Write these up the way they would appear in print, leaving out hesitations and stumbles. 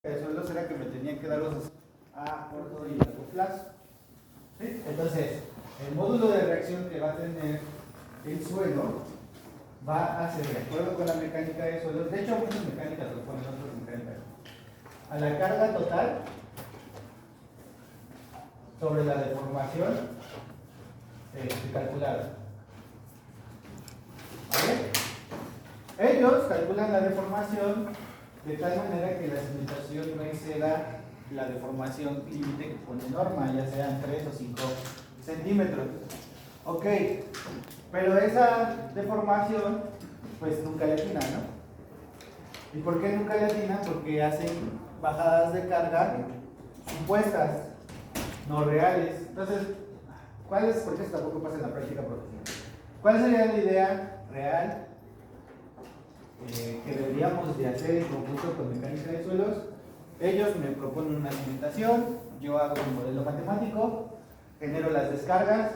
de suelos era que me tenían que dar los a corto y largo plazo. ¿Sí? Entonces, el módulo de reacción que va a tener el suelo va a ser, de acuerdo con la mecánica de suelos, de hecho muchas mecánicas lo ponen, otras mecánicas, a la carga total sobre la deformación calculada. ¿Vale? Ellos calculan la deformación de tal manera que la cimentación no exceda la deformación límite que pone norma, ya sean 3 o 5 centímetros. Ok, pero esa deformación pues nunca le atina, ¿no? ¿Y por qué nunca le atina? Porque hacen bajadas de carga supuestas, no reales. Entonces, ¿cuál es? Porque esto tampoco pasa en la práctica profesional. ¿Cuál sería la idea real que deberíamos de hacer en conjunto con mecánica de suelos? Ellos me proponen una cimentación, yo hago un modelo matemático, genero las descargas,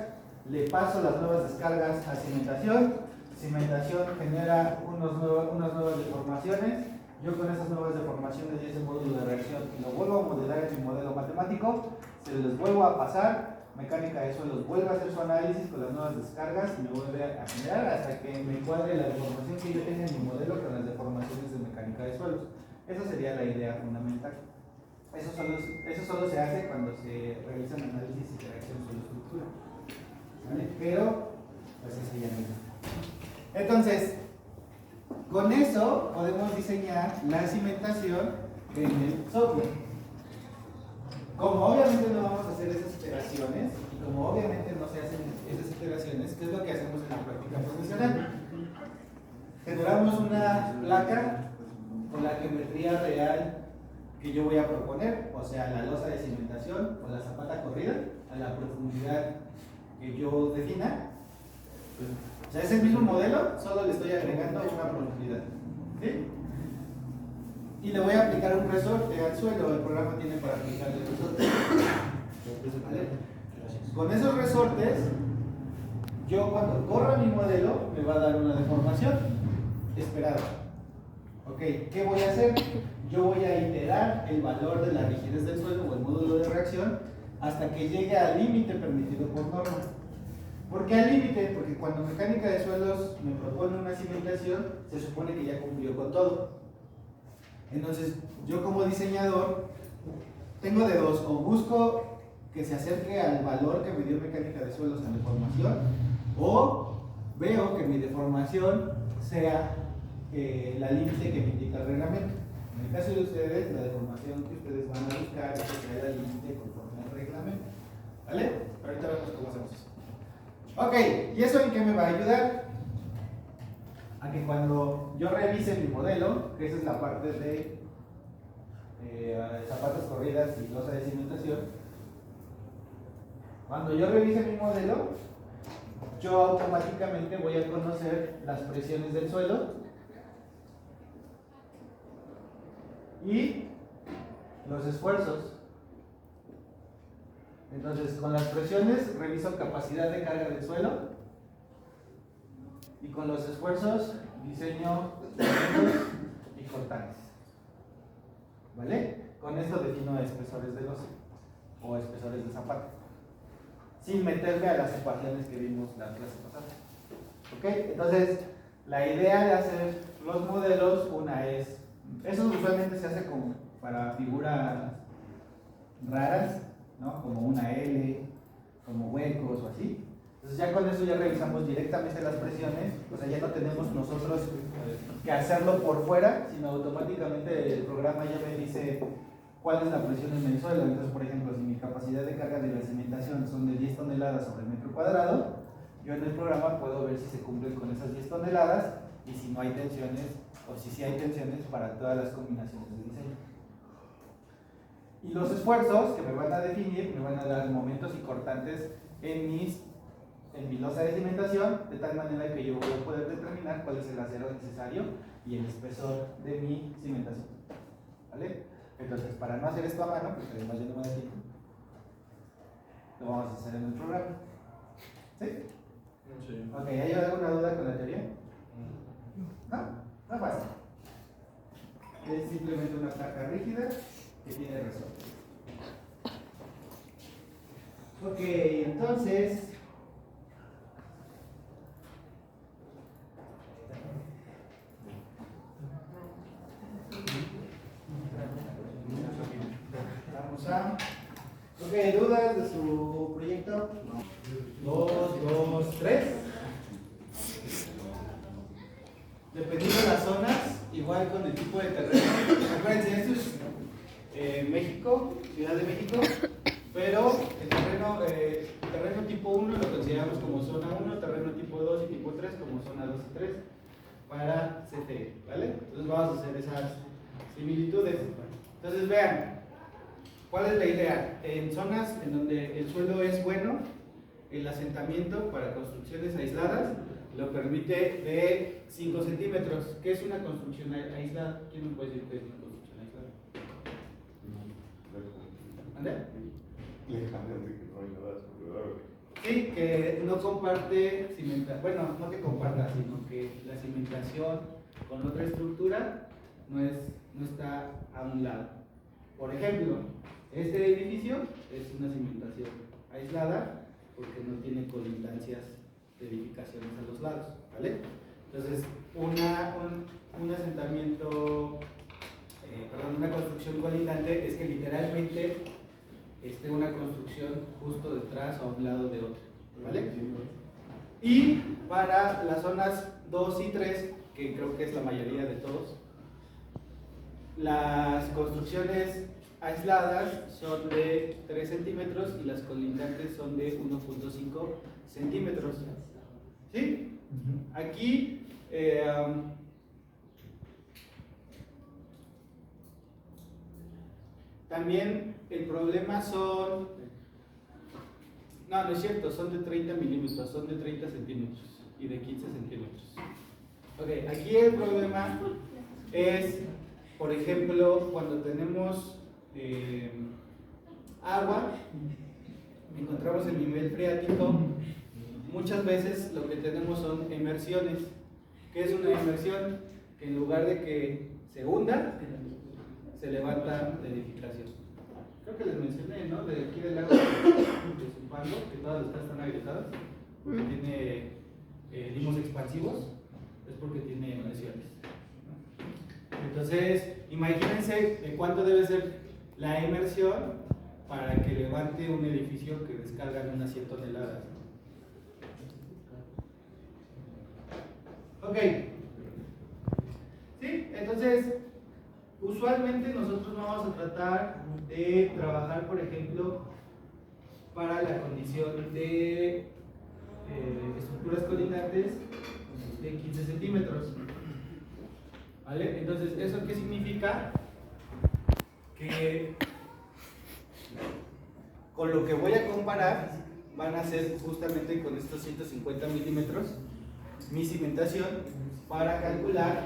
le paso las nuevas descargas a cimentación, cimentación genera unas nuevas deformaciones, yo con esas nuevas deformaciones y ese módulo de reacción lo vuelvo a modelar en mi modelo matemático, se los vuelvo a pasar, mecánica de suelos vuelve a hacer su análisis con las nuevas descargas y me vuelve a generar hasta que me cuadre la deformación que yo tenga en mi modelo con las deformaciones de mecánica de suelos. Esa sería la idea fundamental. Eso solo se hace cuando se realizan análisis y reacción suelo-estructura. ¿Vale? Pero, pues eso ya no es. Entonces, con eso podemos diseñar la cimentación en el software. Como obviamente no vamos a hacer esas iteraciones, y como obviamente no se hacen esas iteraciones, ¿qué es lo que hacemos en la práctica profesional? Generamos una placa con la geometría real que yo voy a proponer, o sea, la losa de cimentación o la zapata corrida a la profundidad que yo defina. O sea, es el mismo modelo, solo le estoy agregando una profundidad. ¿Sí? Y le voy a aplicar un resorte al suelo, el programa tiene para aplicarle resortes. ¿Vale? Con esos resortes, yo cuando corra mi modelo me va a dar una deformación esperada. Ok, ¿qué voy a hacer? Yo voy a iterar el valor de la rigidez del suelo o el módulo de reacción hasta que llegue al límite permitido por norma. ¿Por qué al límite? Porque cuando mecánica de suelos me propone una cimentación, se supone que ya cumplió con todo. Entonces, yo como diseñador, tengo de dos: o busco que se acerque al valor que me dio mecánica de suelos en deformación, o veo que mi deformación sea la límite que me indica el reglamento. En el caso de ustedes, la deformación que ustedes van a buscar es que sea la límite conforme al reglamento. ¿Vale? Ahorita vemos cómo hacemos eso. Ok, ¿y eso en qué me va a ayudar? A que cuando yo revise mi modelo, que esa es la parte de zapatas corridas y losa de cimentación, cuando yo revise mi modelo, yo automáticamente voy a conocer las presiones del suelo y los esfuerzos. Entonces, con las presiones reviso capacidad de carga del suelo y con los esfuerzos diseño segmentos y cortantes. ¿Vale? Con esto defino espesores de losa o espesores de zapata, sin meterme a las ecuaciones que vimos la clase pasada. ¿Ok? Entonces, la idea de hacer los modelos, una es, eso usualmente se hace como para figuras raras, ¿no? Como una L, como huecos o así. Entonces ya con eso ya revisamos directamente las presiones, o sea, ya no tenemos nosotros que hacerlo por fuera, sino automáticamente el programa ya me dice cuál es la presión en el suelo. Entonces, por ejemplo, si mi capacidad de carga de la cimentación son de 10 toneladas sobre el metro cuadrado, yo en el programa puedo ver si se cumplen con esas 10 toneladas y si no hay tensiones, o si sí hay tensiones para todas las combinaciones de diseño. Y los esfuerzos que me van a definir me van a dar momentos y cortantes en mi losa de cimentación, de tal manera que yo voy a poder determinar cuál es el acero necesario y el espesor de mi cimentación. ¿Vale? Entonces, para no hacer esto a mano, porque además yo no me da tiempo, lo vamos a hacer en el programa. ¿Sí? Sí. Ok, ¿hay alguna duda con la teoría? No, no pasa. Es simplemente una placa rígida que tiene resorte. Ok, entonces vamos a... Ok, ¿dudas de su proyecto? No. 2, 3. Dependiendo de las zonas, igual con el tipo de terreno. Acuérdense, esto es México, Ciudad de México, pero el terreno tipo 1 lo consideramos como zona 1, terreno tipo 2 y tipo 3 como zona 2 y 3 para CFE, ¿vale? Entonces vamos a hacer esas similitudes. Entonces vean, ¿cuál es la idea? En zonas en donde el suelo es bueno, el asentamiento para construcciones aisladas lo permite de 5 centímetros. ¿Qué es una construcción aislada? ¿Quién me puede decir qué es una construcción aislada? ¿Ande? Sí, que no comparte cimentación, bueno, no que comparta, sino que la cimentación con otra estructura no está a un lado. Por ejemplo, este edificio es una cimentación aislada porque no tiene colindancias de edificaciones a los lados, ¿vale? Entonces, un asentamiento, una construcción colindante es que literalmente esté una construcción justo detrás o a un lado de otra, ¿vale? Y para las zonas 2 y 3, que creo que es la mayoría de todos, las construcciones aisladas son de 3 centímetros y las colindantes son de 1.5 centímetros. ¿Sí? Aquí también el problema son... No, no es cierto, son de 30 milímetros, son de 30 centímetros y de 15 centímetros. Ok, aquí el problema es, por ejemplo, cuando tenemos agua, encontramos el nivel freático, muchas veces lo que tenemos son emersiones. ¿Qué es una emersión? Que en lugar de que se hunda, se levanta la edificación. Creo que les mencioné, ¿no? De aquí del lado de Zumpango, que todas las casas están habilitadas, porque tiene limos expansivos, es porque tiene emersiones. Entonces, imagínense de cuánto debe ser la emersión para que levante un edificio que descarga en unas 100 toneladas. Ok. ¿Sí? Entonces, usualmente nosotros vamos a tratar de trabajar, por ejemplo, para la condición de estructuras colindantes de 15 centímetros. ¿Vale? Entonces, ¿eso qué significa? Que con lo que voy a comparar van a ser justamente con estos 150 milímetros mi cimentación para calcular,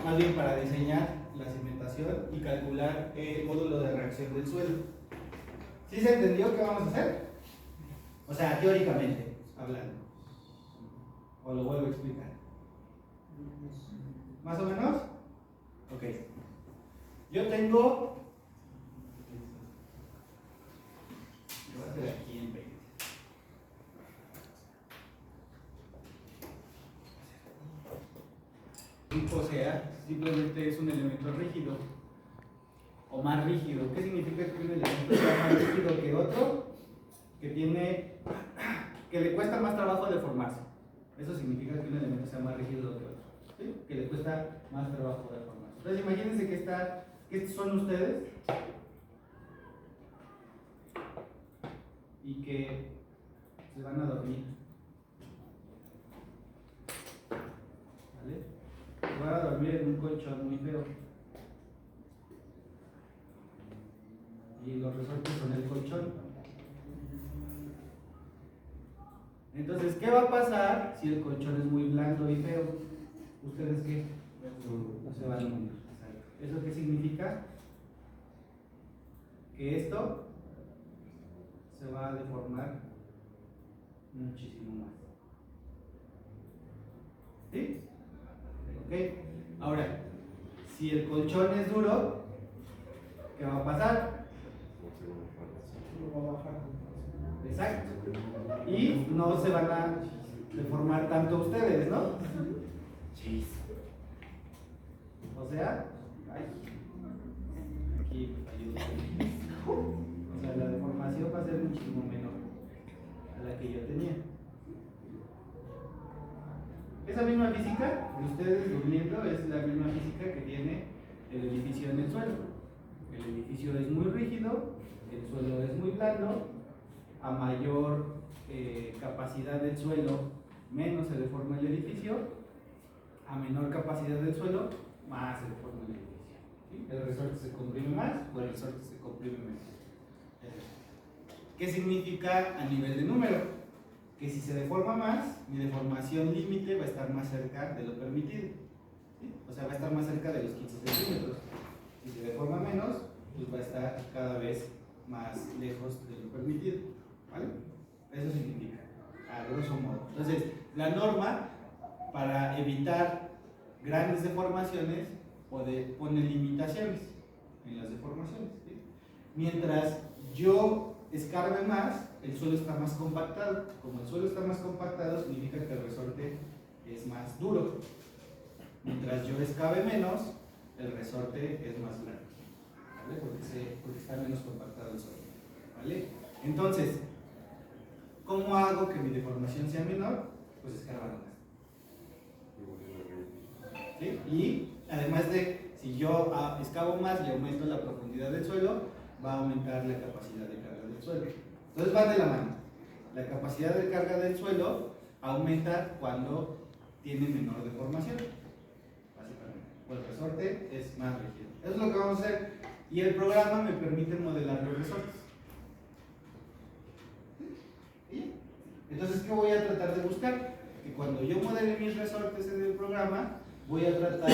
más bien para diseñar la cimentación y calcular el módulo de reacción del suelo. ¿Sí se entendió qué vamos a hacer? O sea, teóricamente hablando. ¿O lo vuelvo a explicar? ¿Más o menos? Ok. Yo tengo... Lo voy a hacer aquí en 20. O sea, simplemente es un elemento rígido o más rígido. ¿Qué significa que un elemento sea más rígido que otro? Que le cuesta más trabajo deformarse. Eso significa que un elemento sea más rígido que otro, ¿sí? Que le cuesta más trabajo deformarse. Entonces imagínense que estos son ustedes y que se van a dormir. ¿Vale? Se van a dormir en un colchón muy feo. Y los resortes son el colchón. Entonces, ¿qué va a pasar si el colchón es muy blando y feo? ¿Ustedes qué? No se van a morir. ¿Eso qué significa? Que esto se va a deformar muchísimo más. ¿Sí? Ok. Ahora, Si el colchón es duro, ¿qué va a pasar? Lo va a bajar. Exacto. Y no se van a deformar tanto ustedes, ¿no? Sí. O sea, ay, aquí ayuda. O sea, la deformación va a ser muchísimo menor a la que yo tenía. Esa misma física de ustedes durmiendo es la misma física que tiene el edificio en el suelo. El edificio es muy rígido, el suelo es muy blando. A mayor capacidad del suelo, menos se deforma el edificio. A menor capacidad del suelo, más se deforma el edificio. ¿Sí? El resorte se comprime más o el resorte se comprime menos. ¿Qué significa a nivel de número? Que si se deforma más, mi deformación límite va a estar más cerca de lo permitido. ¿Sí? O sea, va a estar más cerca de los 15 centímetros. Si se deforma menos, pues va a estar cada vez más lejos de lo permitido. ¿Vale? Eso significa, a grosso modo. Entonces, la norma, para evitar grandes deformaciones, pone limitaciones en las deformaciones. ¿Sí? Mientras yo escarbe más, el suelo está más compactado. Como el suelo está más compactado, significa que el resorte es más duro. Mientras yo escabe menos, el resorte es más grande. ¿Vale? Porque está menos compactado el suelo. ¿Vale? Entonces, ¿cómo hago que mi deformación sea menor? Pues escarbando más. ¿Sí? Y además de, si yo excavo más y aumento la profundidad del suelo, va a aumentar la capacidad de carga del suelo. Entonces van de la mano. La capacidad de carga del suelo aumenta cuando tiene menor deformación, básicamente. Pues el resorte es más rígido. Eso es lo que vamos a hacer. Y el programa me permite modelar los resortes. ¿Sí? Entonces, ¿qué voy a tratar de buscar? Que cuando yo modele mis resortes en el programa, voy a tratar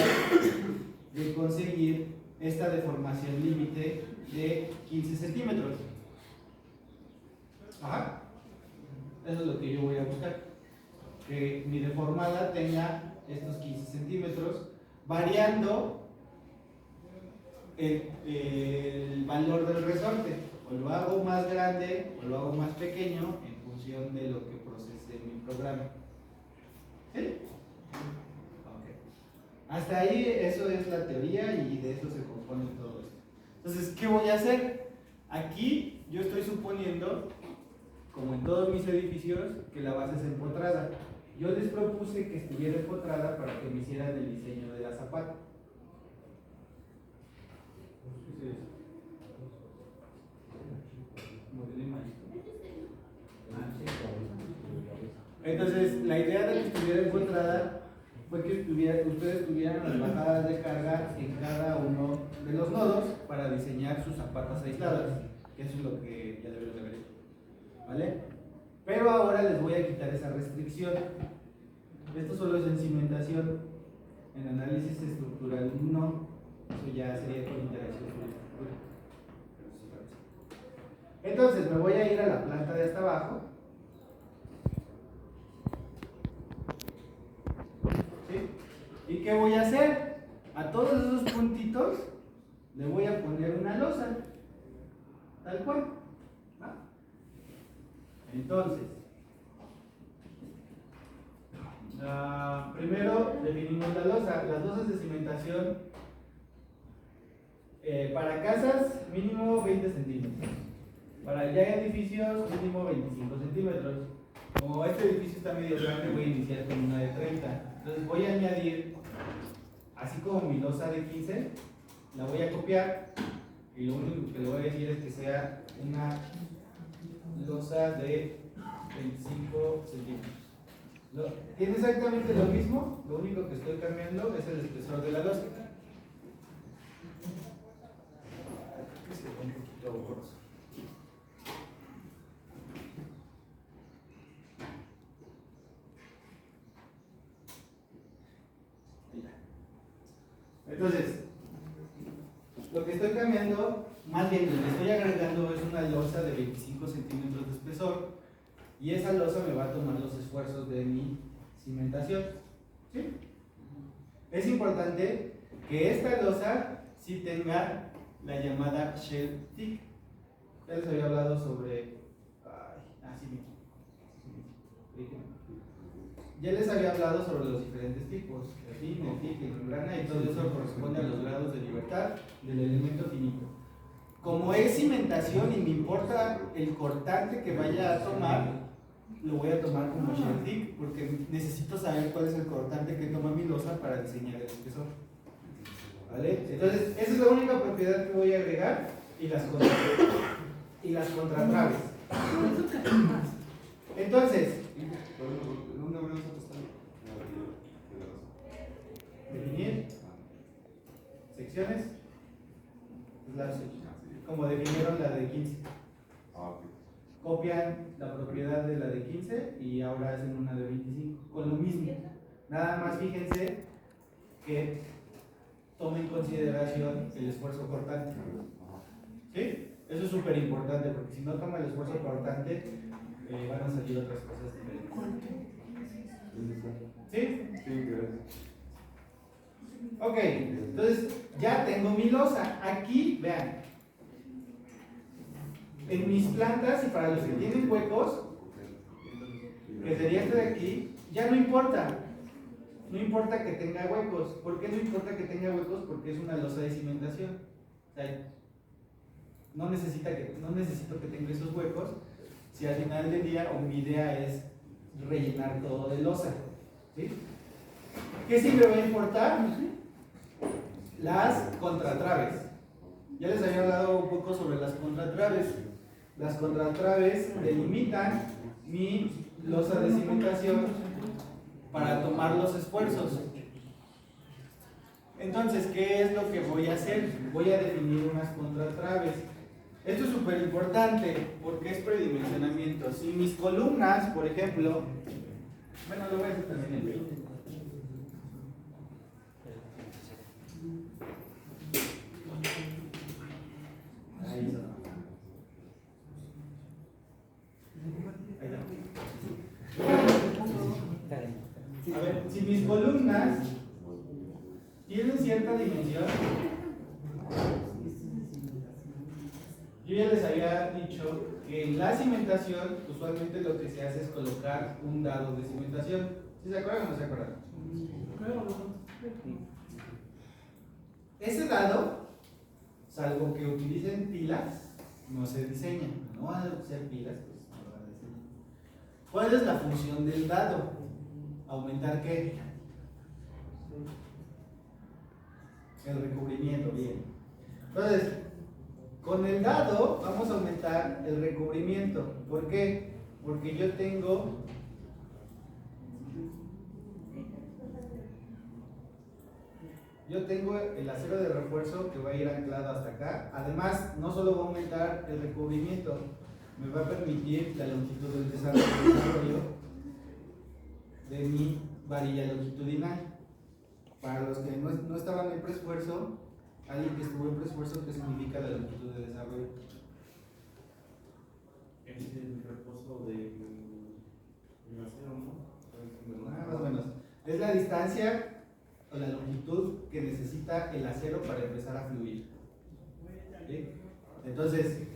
de conseguir esta deformación límite de 15 centímetros. Ajá. Eso es lo que yo voy a buscar. Que mi deformada tenga estos 15 centímetros, variando el valor del resorte. O lo hago más grande o lo hago más pequeño en función de lo que procese mi programa. ¿Sí? Hasta ahí eso es la teoría y de eso se compone todo esto. Entonces, ¿qué voy a hacer? Aquí yo estoy suponiendo, como en todos mis edificios, que la base es empotrada. Yo les propuse que estuviera empotrada para que me hicieran el diseño de la zapata. ¿Qué es eso? Modelo mágico. Entonces, la idea de que estuviera empotrada fue que ustedes tuvieran las bajadas de carga en cada uno de los nodos para diseñar sus zapatas aisladas, que eso es lo que ya deberían de haber hecho. ¿Vale? Pero ahora les voy a quitar esa restricción. Esto solo es en cimentación. En análisis estructural no. Eso ya sería con interacción con la estructura. Entonces me voy a ir a la planta de hasta abajo. ¿Sí? ¿Y qué voy a hacer? A todos esos puntitos le voy a poner una losa. Tal cual. ¿Va? Entonces, primero definimos la losa. Las losas de cimentación para casas mínimo 20 centímetros. Para ya edificios mínimo 25 centímetros. Como este edificio está medio grande, voy a iniciar con una de 30. Entonces voy a añadir, así como mi losa de 15, la voy a copiar y lo único que le voy a decir es que sea una losa de 25 centímetros. Tiene exactamente lo mismo, lo único que estoy cambiando es el espesor de la losa. Que se pone un poquito borroso. Entonces, lo que estoy cambiando, más bien lo que estoy agregando es una losa de 25 centímetros de espesor y esa losa me va a tomar los esfuerzos de mi cimentación. ¿Sí? Es importante que esta losa sí tenga la llamada shell thick. Ya les había hablado sobre... Ya les había hablado sobre los diferentes tipos, el fin, el thick, el membrana, y todo eso corresponde a los grados de libertad del elemento finito. Como es cimentación y me importa el cortante que vaya a tomar, lo voy a tomar como shell thick, porque necesito saber cuál es el cortante que toma mi losa para diseñar el espesor. ¿Vale? Entonces, esa es la única propiedad que voy a agregar, y las contratraves. Entonces, definir secciones, como definieron la de 15. Copian la propiedad de la de 15 y ahora hacen una de 25, con lo mismo. Nada más fíjense que tomen en consideración el esfuerzo cortante. ¿Sí? Eso es súper importante, porque si no toma el esfuerzo cortante, van a salir otras cosas diferentes. ¿Sí? Sí, gracias. Ok, entonces ya tengo mi losa. Aquí, vean, en mis plantas, y para los que tienen huecos, que sería este de aquí, ya no importa. No importa que tenga huecos. ¿Por qué no importa que tenga huecos? Porque es una losa de cimentación. O sea, no necesito que tenga esos huecos si al final del día o mi idea es rellenar todo de losa. ¿Sí? ¿Qué sí me va a importar? Las contratraves. Ya les había hablado un poco sobre las contratraves. Las contratraves delimitan mi losa de cimentación para tomar los esfuerzos. Entonces, ¿qué es lo que voy a hacer? Voy a definir unas contratraves. Esto es súper importante porque es predimensionamiento. Si mis columnas, por ejemplo, bueno, lo voy a hacer también en B. Ahí está. A ver, si mis columnas tienen cierta dimensión, yo ya les había dicho que en la cimentación usualmente lo que se hace es colocar un dado de cimentación. ¿Sí se acuerdan o no se acuerdan? Ese dado, salvo que utilicen pilas, no se diseña. No van a usar pilas, pues no lo van a diseñar. ¿Cuál es la función del dado? ¿Aumentar qué? El recubrimiento, bien. Entonces, con el dado vamos a aumentar el recubrimiento. ¿Por qué? Porque yo tengo el acero de refuerzo que va a ir anclado hasta acá. Además, no solo va a aumentar el recubrimiento, me va a permitir la longitud del desarrollo de mi varilla longitudinal. Para los que no estaban en preesfuerzo, alguien que estuvo en preesfuerzo, ¿qué significa la longitud de desarrollo? Es el reposo del acero, ¿no? Más o menos. Es la distancia o la longitud que necesita el acero para empezar a fluir. ¿Sí? Entonces,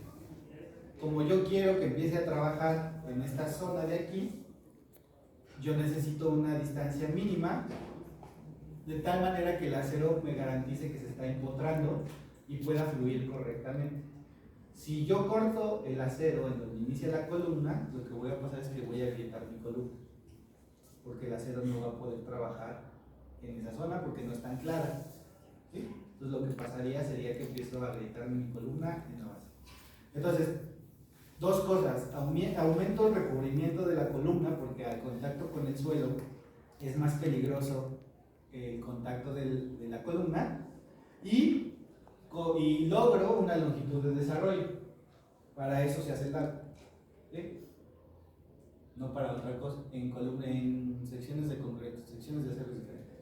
como yo quiero que empiece a trabajar en esta zona de aquí, yo necesito una distancia mínima, de tal manera que el acero me garantice que se está empotrando y pueda fluir correctamente. Si yo corto el acero en donde inicia la columna, lo que voy a pasar es que voy a agrietar mi columna, porque el acero no va a poder trabajar en esa zona porque no está anclada. ¿Sí? Entonces lo que pasaría sería que empiezo a agrietar mi columna en la base. Entonces, dos cosas: aumento el recubrimiento de la columna porque al contacto con el suelo es más peligroso el contacto de la columna, y logro una longitud de desarrollo. Para eso se hace el dado, ¿sí? No para otra cosa. En secciones de concreto, secciones de acero diferentes.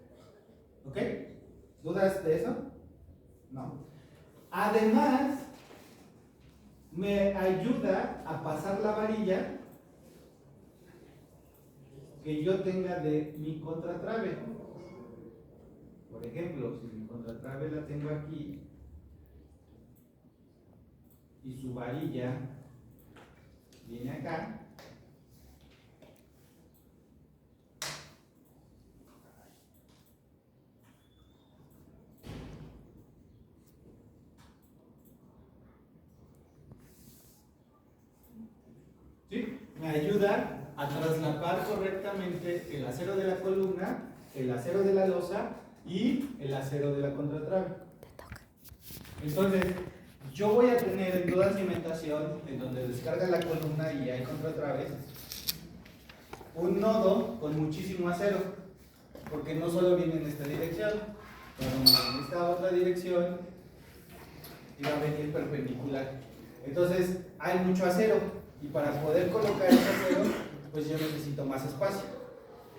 ¿Ok? ¿Dudas de eso? No. Además, me ayuda a pasar la varilla que yo tenga de mi contratrave. Por ejemplo, si mi contratrave la tengo aquí y su varilla viene acá, ¿sí? Me ayuda a traslapar correctamente el acero de la columna, el acero de la losa y el acero de la contratrave. Entonces, yo voy a tener en toda cimentación, en donde descarga la columna y hay contratraves, un nodo con muchísimo acero, porque no solo viene en esta dirección, pero en esta otra dirección iba a venir perpendicular. Entonces, hay mucho acero, y para poder colocar ese acero, pues yo necesito más espacio,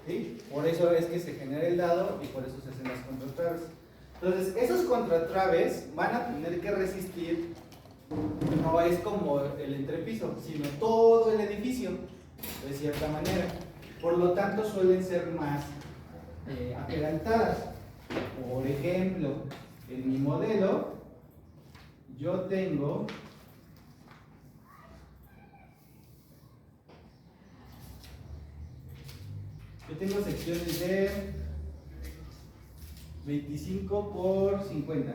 ¿sí? Por eso es que se genera el dado y por eso se hacen las contratraves. Entonces, esos contratraves van a tener que resistir, no es como el entrepiso, sino todo el edificio, de cierta manera. Por lo tanto, suelen ser más aperantadas. Por ejemplo, en mi modelo, yo tengo secciones de 25 por 50,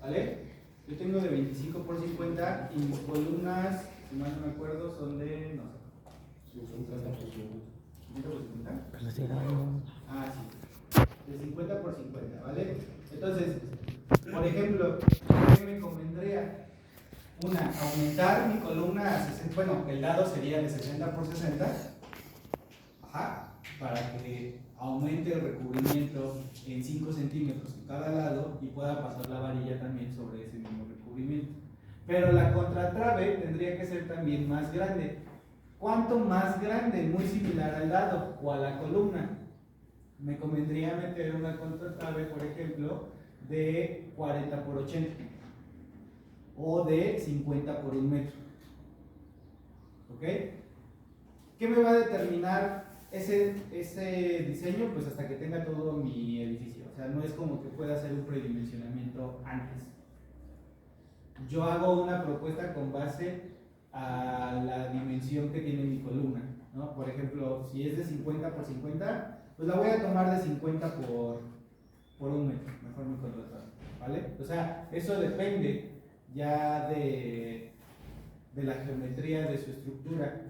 ¿vale? Yo tengo de 25 por 50 y mis columnas, si mal no me acuerdo, son de, no sé, 50 por 50. Ah, sí, de 50 por 50, ¿vale? Entonces, por ejemplo, ¿qué me convendría? Una, aumentar mi columna a 60, bueno, el lado sería de 60 por 60, para que aumente el recubrimiento en 5 centímetros en cada lado y pueda pasar la varilla también sobre ese mismo recubrimiento. Pero la contratrave tendría que ser también más grande. ¿Cuánto más grande? Muy similar al lado o a la columna. Me convendría meter una contratrave, por ejemplo, de 40 por 80 o de 50 por 1 metro. ¿Ok? ¿Qué me va a determinar ese diseño? Pues hasta que tenga todo mi edificio. O sea, no es como que pueda hacer un predimensionamiento antes. Yo hago una propuesta con base a la dimensión que tiene mi columna, ¿no? Por ejemplo, si es de 50 por 50, pues la voy a tomar de 50 por 1 metro, mejor mi contratado, ¿vale? O sea, eso depende ya de la geometría de su estructura.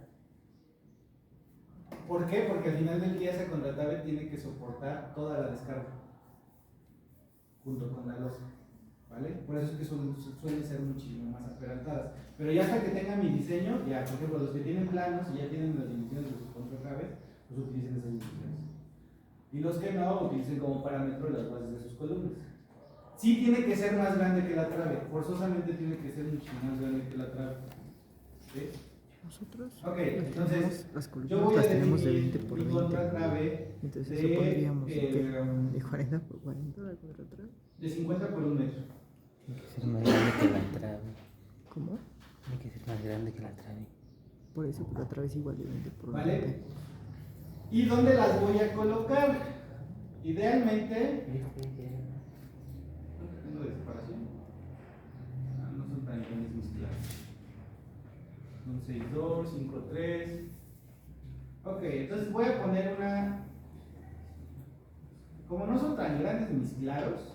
¿Por qué? Porque al final del día esa contratable tiene que soportar toda la descarga junto con la losa, ¿vale? Por eso es que suelen ser muchísimo más aperantadas. Pero ya hasta que tengan mi diseño, ya, por ejemplo, los que tienen planos y ya tienen las dimensiones de sus contratraves, pues utilicen esas dimensiones. Y los que no, utilicen como parámetro las bases de sus columnas. Sí tiene que ser más grande que la trave, forzosamente tiene que ser mucho más grande que la trave. ¿Sí? Nosotros entonces las yo columnas voy a las tenemos de definir 20 por mi 20. contratrave Entonces eso pondríamos de 40 por 40 la contratrave. de 50 por 1 metro. Tiene que ser más grande que la trave. ¿Cómo? Tiene que ser más grande que la trave. Por eso la trave es igual de 20 por 20. ¿Vale? ¿Y dónde las voy a colocar? Idealmente, tengo de separación. No son tan grandes mis clases. Son 6-2, 5-3. Ok, entonces voy a poner una. Como no son tan grandes mis claros,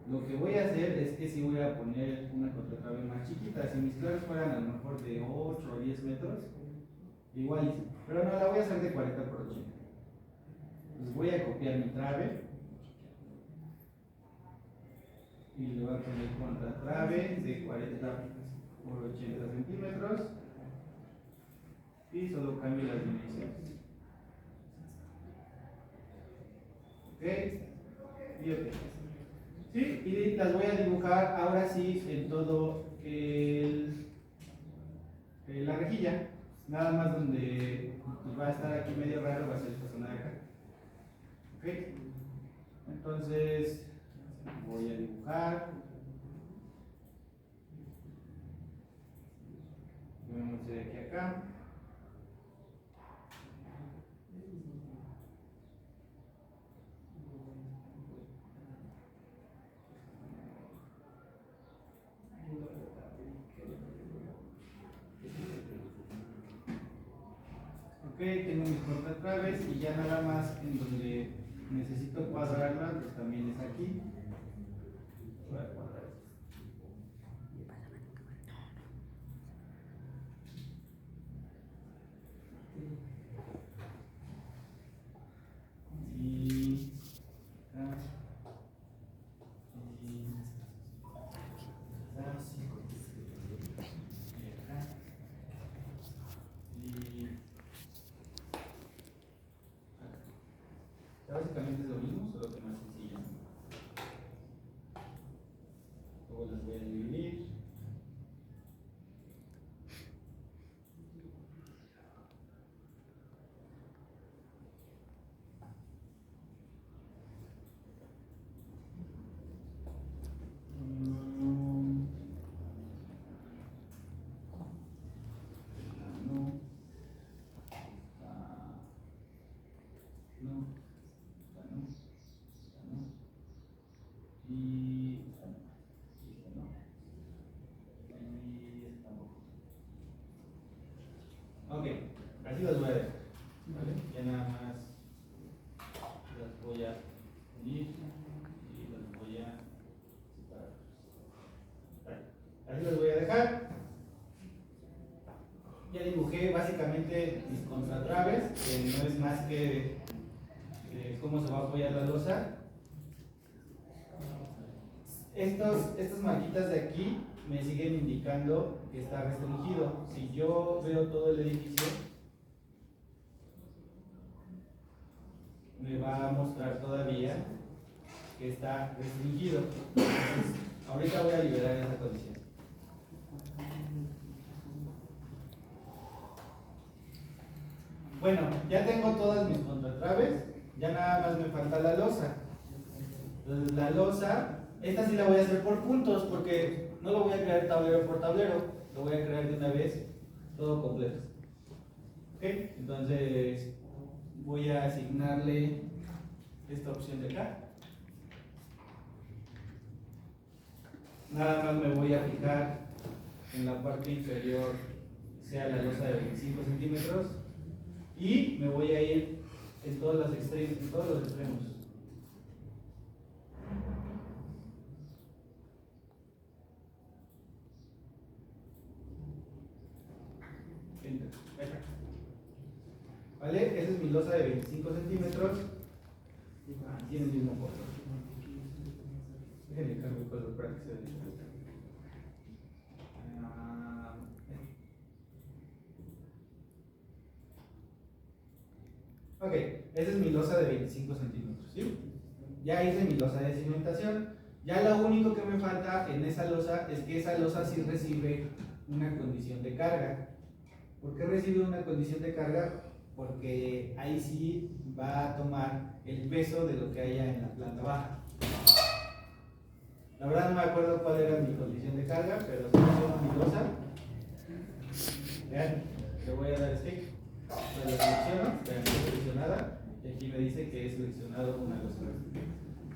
lo que voy a hacer es que sí voy a poner una contratrave más chiquita. Si mis claros fueran a lo mejor de 8 o 10 metros, igual, pero no, la voy a hacer de 40 por 80. Entonces voy a copiar mi trave y le voy a poner contratrave de 40 por 80 centímetros y solo cambio las dimensiones. ¿Ok? Y ok. ¿Sí? Y las voy a dibujar ahora sí en todo la rejilla. Nada más donde va a estar aquí medio raro va a ser esta zona de acá. ¿Ok? Entonces voy a dibujar. Vamos de aquí a acá. tengo mis contratraves y ya nada más en donde necesito cuadrarla, pues también es aquí. Voy a cuadrar esto. Y acá. Básicamente es lo mismo, solo que más sencillo. Luego las voy a dividir. Ok, así las voy a dejar, ¿vale? Ya nada más las voy a unir y las voy a separar. Vale, así las voy a dejar. Ya dibujé básicamente mis contratraves, que no es más que cómo se va a apoyar la losa. Estas marquitas de aquí me siguen indicando que está restringido. Si yo veo todo el edificio, me va a mostrar todavía que está restringido. Entonces, ahorita voy a liberar esa condición. Bueno, ya tengo todas mis contratraves, ya nada más me falta la losa. Entonces la losa, esta sí la voy a hacer por puntos porque no lo voy a crear tablero por tablero, lo voy a crear de una vez todo completo. ¿Ok? Entonces voy a asignarle esta opción de acá. Nada más me voy a fijar en la parte inferior, sea la losa de 25 centímetros, y me voy a ir en todos los extremos. ¿Vale? Esa es mi losa de 25 centímetros. Tiene el mismo color. Déjenme cambiar el color para que se vea diferente. Ok, esa es mi losa de 25 centímetros, ¿sí? Ya hice mi losa de cimentación. Ya lo único que me falta en esa losa es que esa losa sí recibe una condición de carga. ¿Por qué recibe una condición de carga? Porque ahí sí va a tomar el peso de lo que haya en la planta baja. La verdad no me acuerdo cuál era mi condición de carga, pero selecciono mi losa. Vean, le voy a dar stick. La selecciono, vean, está seleccionada. Y aquí me dice que he seleccionado una losa.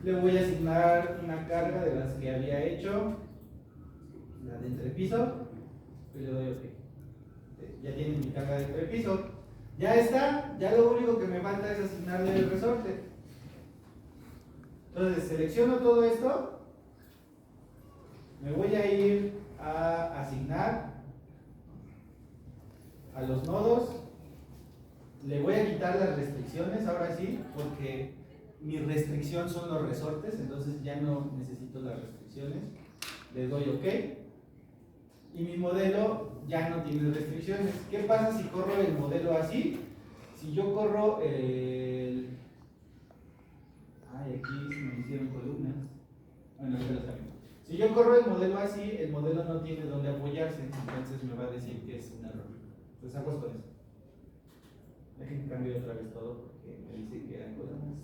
Le voy a asignar una carga de las que había hecho, la de entrepiso, y le doy OK. Ya tiene mi carga de entrepiso. Ya está, ya lo único que me falta es asignarle el resorte. Entonces selecciono todo esto, me voy a ir a asignar a los nodos, le voy a quitar las restricciones ahora sí, porque mi restricción son los resortes, entonces ya no necesito las restricciones, le doy OK y mi modelo ya no tiene restricciones. ¿Qué pasa si corro el modelo así? Si yo corro el... Ay, aquí se me hicieron columnas. Bueno, ya lo saben. Si yo corro el modelo así, el modelo no tiene dónde apoyarse, entonces me va a decir que es un error. Pues hago con eso. Dejen que cambie otra vez todo porque me dice que eran columnas.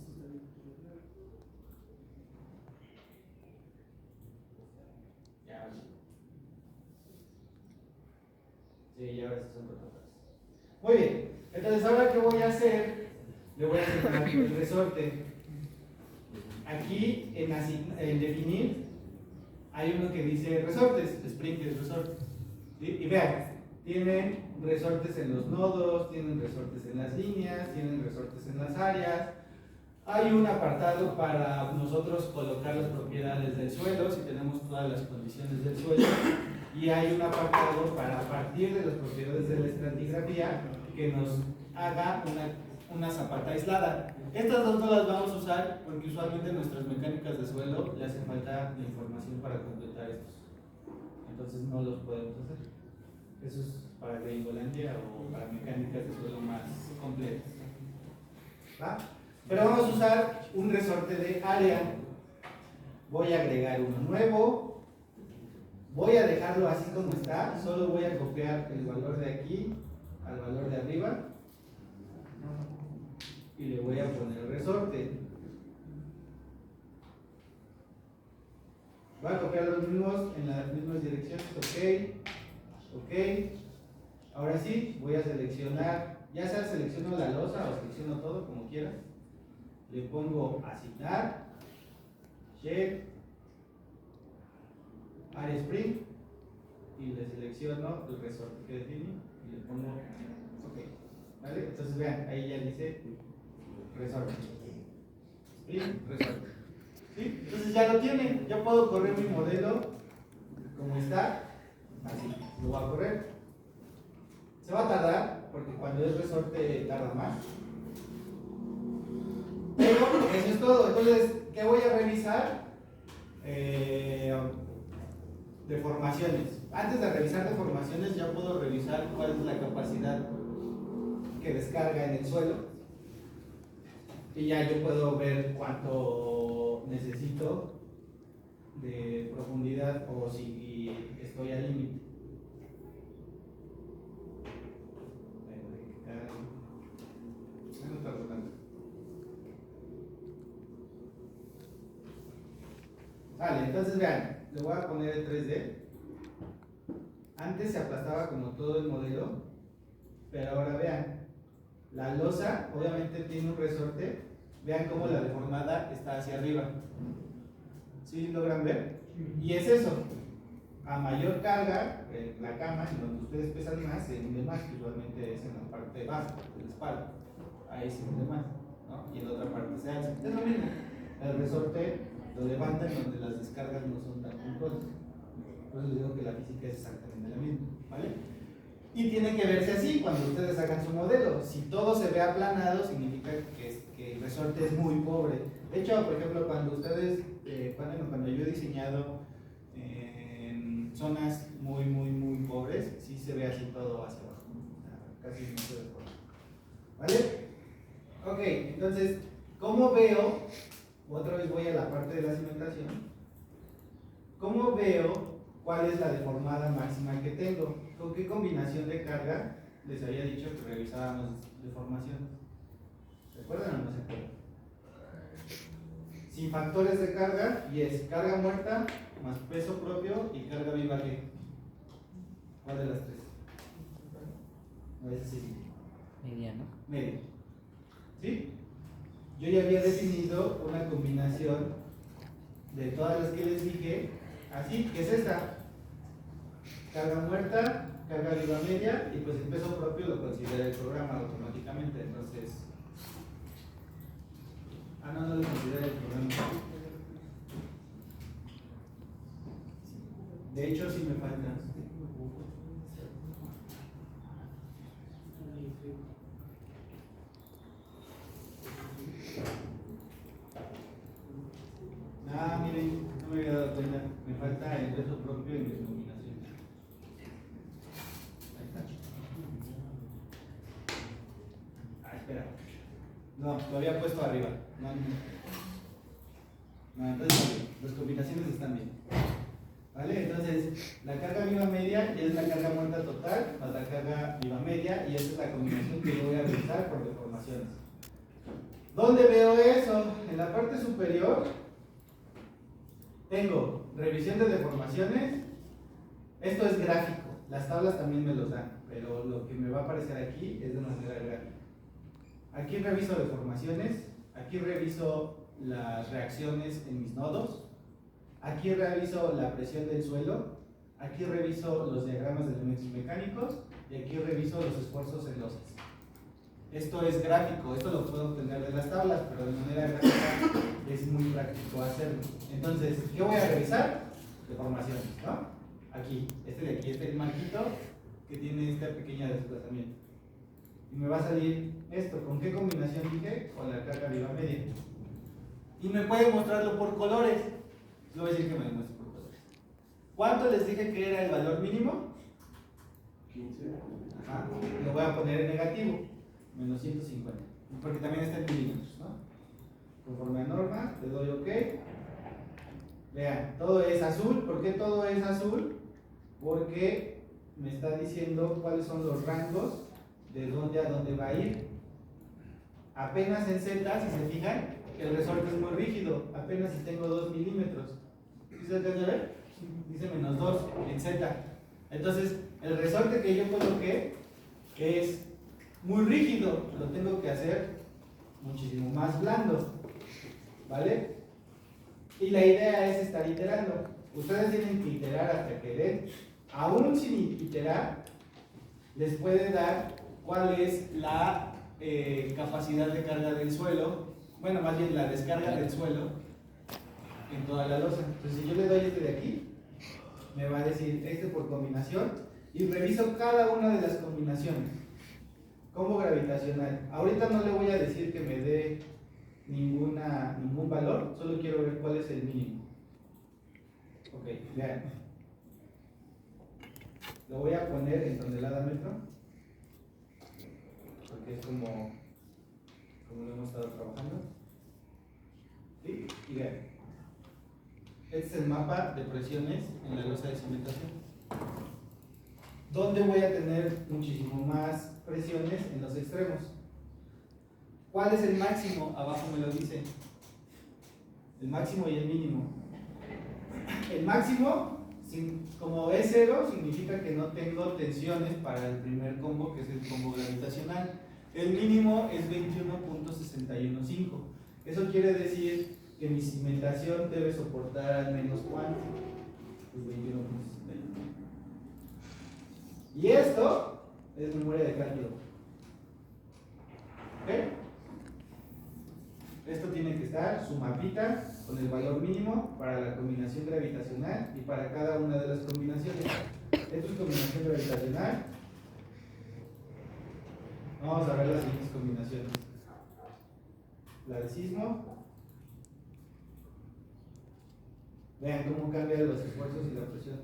Ya, sí, ya ahora sí son columnas. Muy bien, entonces ahora ¿qué voy a hacer? Le voy a asignar el resorte. Aquí en definir hay uno que dice resortes, sprinkles resorte. ¿Sí? Y vean, tiene resortes en los nodos, tienen resortes en las líneas, tienen resortes en las áreas. Hay un apartado para nosotros colocar las propiedades del suelo, si tenemos todas las condiciones del suelo. Y hay un apartado para, a partir de las propiedades de la estratigrafía, que nos haga una zapata aislada. Estas dos no las vamos a usar porque usualmente en nuestras mecánicas de suelo le hace falta la información para completar estos. Entonces no los podemos hacer. Eso es para Gringolandia o para mecánicas de suelo más completas. ¿Va? Pero vamos a usar un resorte de área. Voy a agregar uno nuevo. Voy a dejarlo así como está. Solo voy a copiar el valor de aquí al valor de arriba. Y le voy a poner el resorte. Voy a copiar los mismos en las mismas direcciones. Ok. Ahora sí, voy a seleccionar. Ya sea selecciono la losa o selecciono todo, como quieras. Le pongo asignar, shape, área spring y le selecciono el resorte que definí y le pongo ok. ¿Vale? Entonces vean, ahí ya dice resorte. Spring, resorte. ¿Sí? Entonces ya lo tiene. Ya puedo correr mi modelo como está. Así, lo voy a correr. Se va a tardar porque cuando es resorte tarda más. Pero eso es todo. Entonces, ¿qué voy a revisar? Deformaciones. Antes de revisar deformaciones, ya puedo revisar cuál es la capacidad que descarga en el suelo. Y ya yo puedo ver cuánto necesito de profundidad o si estoy al límite. No está rotando. Vale, entonces vean, le voy a poner el 3D. Antes se aplastaba como todo el modelo, pero ahora vean, la losa obviamente tiene un resorte. Vean cómo la deformada está hacia arriba. ¿Sí logran ver? Y es eso. A mayor carga, la cama, en donde ustedes pesan más, se hunde más, que usualmente es en la parte baja de la espalda. Ahí se hunde más, ¿no? Y en la otra parte se alza. Es lo mismo. El resorte lo levantan donde las descargas no son tan puntuales. Por eso les digo que la física es exactamente la misma, ¿vale? Y tiene que verse así cuando ustedes hagan su modelo. Si todo se ve aplanado, significa que el resorte es muy pobre. De hecho, por ejemplo, cuando ustedes, cuando yo he diseñado en zonas muy pobres, sí se ve así todo hacia abajo, casi no se ve por ahí. ¿Vale? Ok, entonces, ¿cómo veo? Otra vez voy a la parte de la cimentación. ¿Cómo veo cuál es la deformada máxima que tengo? ¿Con qué combinación de carga les había dicho que revisábamos deformaciones? ¿Se acuerdan o no se acuerdan? Sin factores de carga, y es carga muerta más peso propio y carga viva. ¿Qué? ¿Cuál de las tres? No, esa sí. Media, ¿no? Media. ¿Sí? Yo ya había definido una combinación de todas las que les dije, así, que es esta. Carga muerta, carga viva media, y pues el peso propio lo considera el programa automáticamente. Entonces, no lo considera el programa. De hecho, sí me falta. Miren, no me había dado cuenta. Me falta el peso propio y mi combinación. Ahí está. Espera. No, lo había puesto arriba. No, entonces las combinaciones están bien. ¿Vale? Entonces, la carga viva media ya es la carga muerta total más la carga viva media, y esa es la combinación que yo voy a realizar por deformaciones. ¿Dónde veo eso? En la parte superior tengo revisión de deformaciones. Esto es gráfico, las tablas también me los dan, pero lo que me va a aparecer aquí es de manera gráfica. Aquí reviso deformaciones, aquí reviso las reacciones en mis nodos, aquí reviso la presión del suelo, aquí reviso los diagramas de elementos mecánicos y aquí reviso los esfuerzos en losas. Esto es gráfico, esto lo puedo obtener de las tablas, pero de manera gráfica es muy práctico hacerlo. Entonces, ¿qué voy a revisar? Deformaciones, ¿no? Aquí, este es el marquito que tiene esta pequeña desplazamiento. Y me va a salir esto. ¿Con qué combinación dije? Con la carga viva media. Y me puede mostrarlo por colores. Le voy a decir que me lo muestre por colores. ¿Cuánto les dije que era el valor mínimo? 15. Ajá. Lo voy a poner en negativo. Menos 150. Porque también está en milímetros, ¿no? Conforme a norma, le doy OK. Vean, todo es azul. ¿Por qué todo es azul? Porque me está diciendo cuáles son los rangos de dónde a dónde va a ir. Apenas en Z, si se fijan, el resorte es muy rígido. Apenas si tengo 2 milímetros. ¿Sí se alcanza a ver? Dice menos 2 en Z. Entonces, el resorte que yo coloqué es muy rígido. Lo tengo que hacer muchísimo más blando. ¿Vale? Y la idea es estar iterando. Ustedes tienen que iterar hasta que den. Aún sin iterar, les puede dar cuál es la capacidad de carga del suelo. Bueno, más bien la descarga del suelo en toda la losa. Entonces, si yo le doy este de aquí, me va a decir este por combinación y reviso cada una de las combinaciones. Combo gravitacional. Ahorita no le voy a decir que me dé ningún valor, solo quiero ver cuál es el mínimo. Ok, vean. Lo voy a poner en tonelada metro, porque es como lo hemos estado trabajando. ¿Sí? Y vean. Este es el mapa de presiones en la losa de cimentación. ¿Dónde voy a tener muchísimo más presiones? En los extremos. ¿Cuál es el máximo? Abajo me lo dice. El máximo y el mínimo. El máximo, como es 0, significa que no tengo tensiones para el primer combo, que es el combo gravitacional. El mínimo es 21.615. Eso quiere decir que mi cimentación debe soportar al menos ¿cuánto? Pues 21.615. Y esto es memoria de cálculo. ¿Ok? Esto tiene que estar su mapita con el valor mínimo para la combinación gravitacional y para cada una de las combinaciones. Esto es combinación gravitacional. Vamos a ver las siguientes combinaciones. La de sismo. Vean cómo cambian los esfuerzos y la presión.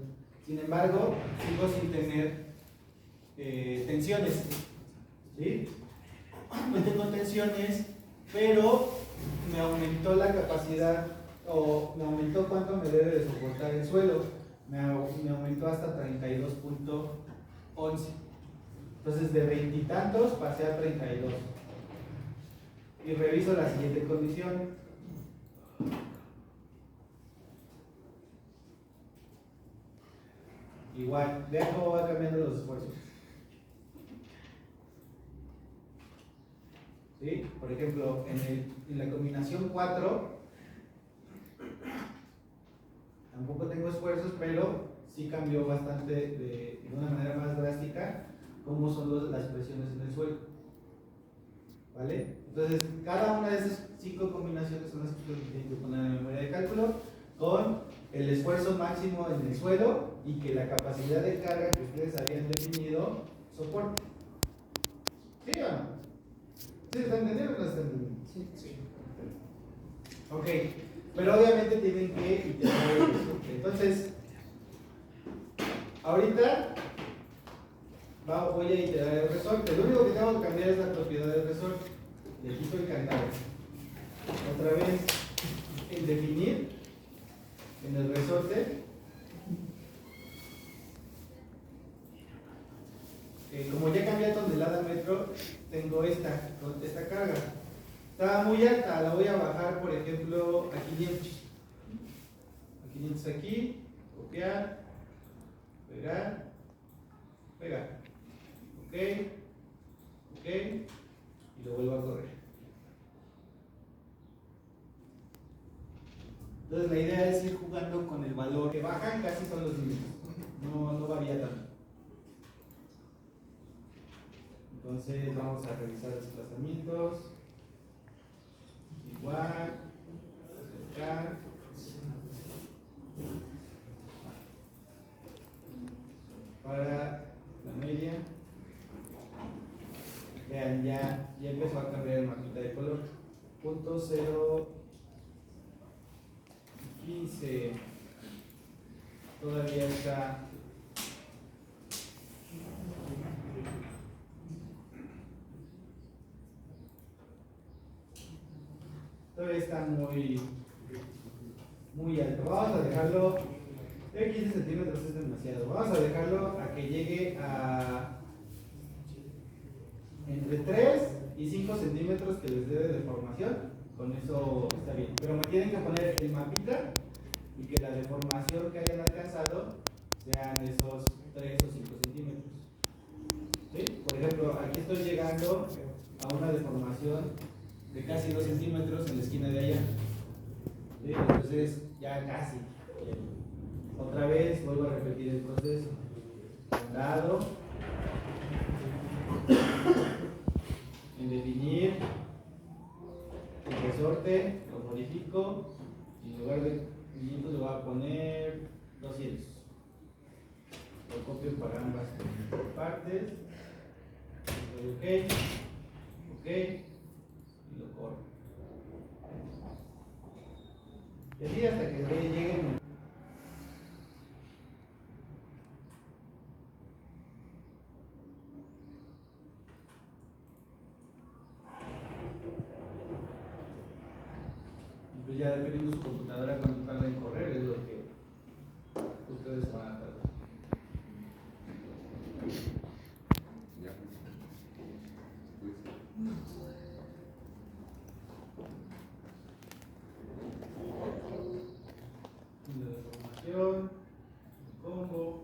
Sin embargo, sigo sin tener tensiones. ¿Sí? No tengo tensiones, pero me aumentó la capacidad, o me aumentó cuánto me debe de soportar el suelo. Me aumentó hasta 32.11. Entonces de 20 y tantos pasé a 32. Y reviso la siguiente condición. Igual, vean cómo va cambiando los esfuerzos. ¿Sí? Por ejemplo, en la combinación 4 tampoco tengo esfuerzos, pero sí cambió bastante de una manera más drástica cómo son las presiones en el suelo. ¿Vale? Entonces, cada una de esas 5 combinaciones son las que tienen que poner en la memoria de cálculo con el esfuerzo máximo en el suelo y que la capacidad de carga que ustedes habían definido soporte. ¿Sí o no? ¿Sí está entendiendo o no está entendiendo? Sí. Ok, pero obviamente tienen que iterar eso. Entonces, ahorita voy a iterar el resorte. Lo único que tengo que cambiar es la propiedad del resorte. Le quito el candado. Otra vez, en definir, en el resorte, como ya cambié a tonelada a metro, tengo esta carga. Estaba muy alta, la voy a bajar, por ejemplo, a 500. A 500 aquí, copiar, pegar, pegar. Ok, y lo vuelvo a correr. Entonces la idea es ir jugando con el valor que bajan, casi son los mismos. no varía tanto. Entonces vamos a revisar desplazamientos. Igual, acercar. Para la media. Vean, ya empezó a cambiar el mapita de color. Punto 0, 15. Todavía está. Todavía está muy alto. Vamos a dejarlo. 15 centímetros es demasiado. Vamos a dejarlo a que llegue a entre 3 y 5 centímetros que les dé de deformación. Con eso está bien. Pero me tienen que poner el mapita y que la deformación que hayan alcanzado sean esos 3 o 5 centímetros. ¿Sí? Por ejemplo, aquí estoy llegando a una deformación de casi 2 centímetros en la esquina de allá. ¿Sí? Entonces, ya casi. Otra vez vuelvo a repetir el proceso. Dado. En definir el resorte, lo modifico y en lugar de 500 le voy a poner 200. Lo copio para ambas partes. Doy ok y lo corro. Y así hasta que lleguen. Pues ya dependiendo de su computadora cuánto tarda en correr es lo que ustedes van a tardar. La deformación, el combo,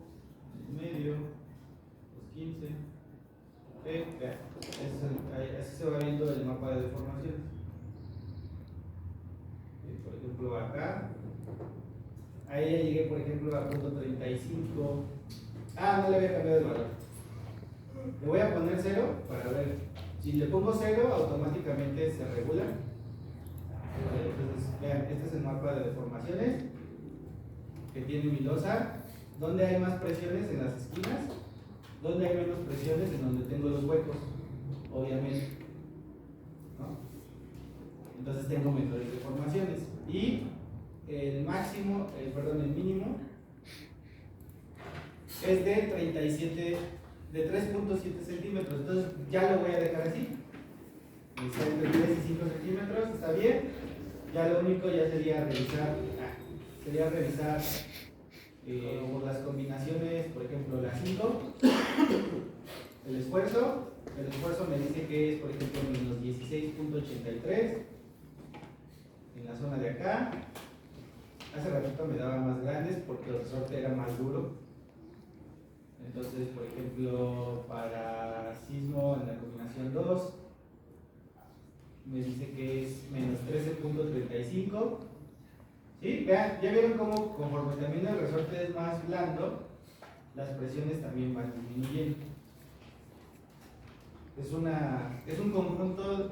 el medio, los 15. Vean, así se va viendo el mapa de deformaciones. Por ejemplo, acá, ahí ya llegué, por ejemplo, a punto 35. No le había cambiado el valor. Le voy a poner 0 para ver. Si le pongo 0, automáticamente se regula. ¿Vale? Entonces, vean, este es el mapa de deformaciones que tiene mi losa. ¿Dónde hay más presiones? En las esquinas. ¿Dónde hay menos presiones? En donde tengo los huecos, obviamente. ¿No? Entonces tengo menores deformaciones. Y el máximo, el mínimo es de 37, de 3.7 centímetros. Entonces ya lo voy a dejar así. Está entre 3 y 5 centímetros, está bien. Ya lo único ya sería revisar por las combinaciones, por ejemplo, la 5. El esfuerzo me dice que es, por ejemplo, menos 16.83 en la zona de acá. Hace ratito me daba más grandes porque el resorte era más duro. Entonces, por ejemplo, para sismo en la combinación 2 me dice que es menos 13.35. ¿Sí? Vean, ya vieron cómo conforme también el resorte es más blando, las presiones también van disminuyendo. Es un conjunto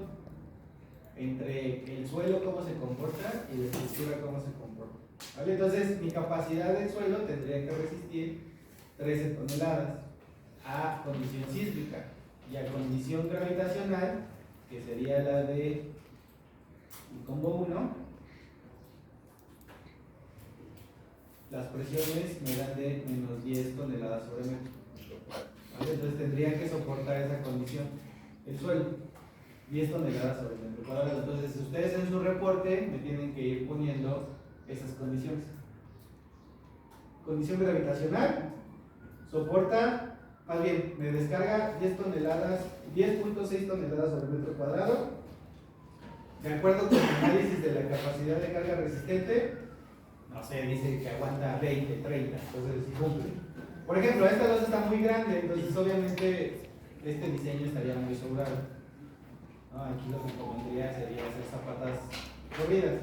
entre el suelo cómo se comporta y la estructura cómo se comporta. ¿Vale? Entonces mi capacidad del suelo tendría que resistir 13 toneladas a condición sísmica y a condición gravitacional, que sería la de el combo 1. Las presiones me dan de menos 10 toneladas sobre metro. ¿Vale? Entonces tendría que soportar esa condición el suelo, 10 toneladas sobre metro cuadrado. Entonces ustedes en su reporte me tienen que ir poniendo esas condiciones. Condición gravitacional soporta, más bien me descarga 10 toneladas, 10.6 toneladas sobre metro cuadrado. De acuerdo con el análisis de la capacidad de carga resistente, no sé, dice que aguanta 20, 30, entonces cumple. Por ejemplo, esta losa está muy grande, entonces obviamente este diseño estaría muy sobrado. ¿No? Aquí lo que convendría sería hacer zapatas corridas,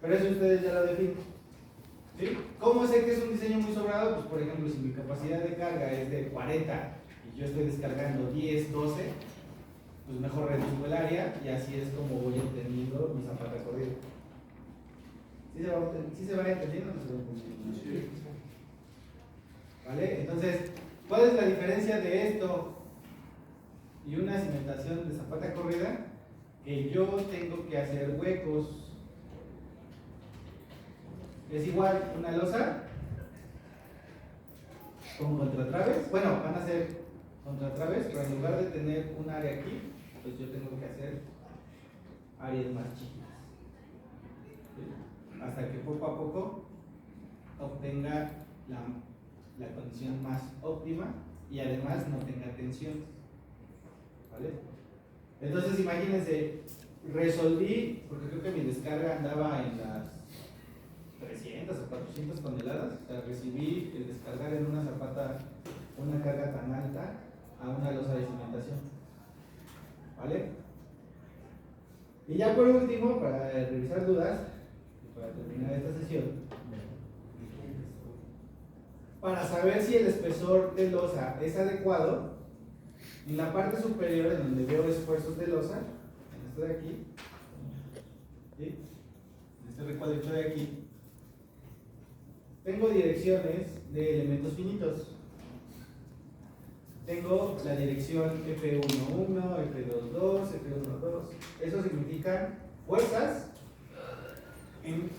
pero eso ustedes ya lo definen. ¿Sí? ¿Cómo sé que es un diseño muy sobrado? Pues por ejemplo, si mi capacidad de carga es de 40 y yo estoy descargando 10, 12, pues mejor reduzco el área y así es como voy entendiendo mi zapata corrida. ¿Sí se va entendiendo o no se va entendiendo? Sí. ¿Vale? Entonces, ¿cuál es la diferencia de esto y una cimentación de zapata corrida? Que yo tengo que hacer huecos. Es igual una losa con contratraves. Bueno, van a ser contratraves, pero en lugar de tener un área aquí, pues yo tengo que hacer áreas más chiquitas. ¿Sí? Hasta que poco a poco obtenga la condición más óptima y además no tenga tensión. ¿Vale? Entonces imagínense, resolví, porque creo que mi descarga andaba en las 300 o 400 toneladas, o sea, recibí el descargar en una zapata una carga tan alta a una losa de cimentación. ¿Vale? Y ya por último, para revisar dudas, y para terminar esta sesión, para saber si el espesor de losa es adecuado, en la parte superior, en donde veo esfuerzos de losa, en esto de aquí, ¿sí? En este recuadrito de aquí, tengo direcciones de elementos finitos. Tengo la dirección F11, F22, F12. Eso significa fuerzas en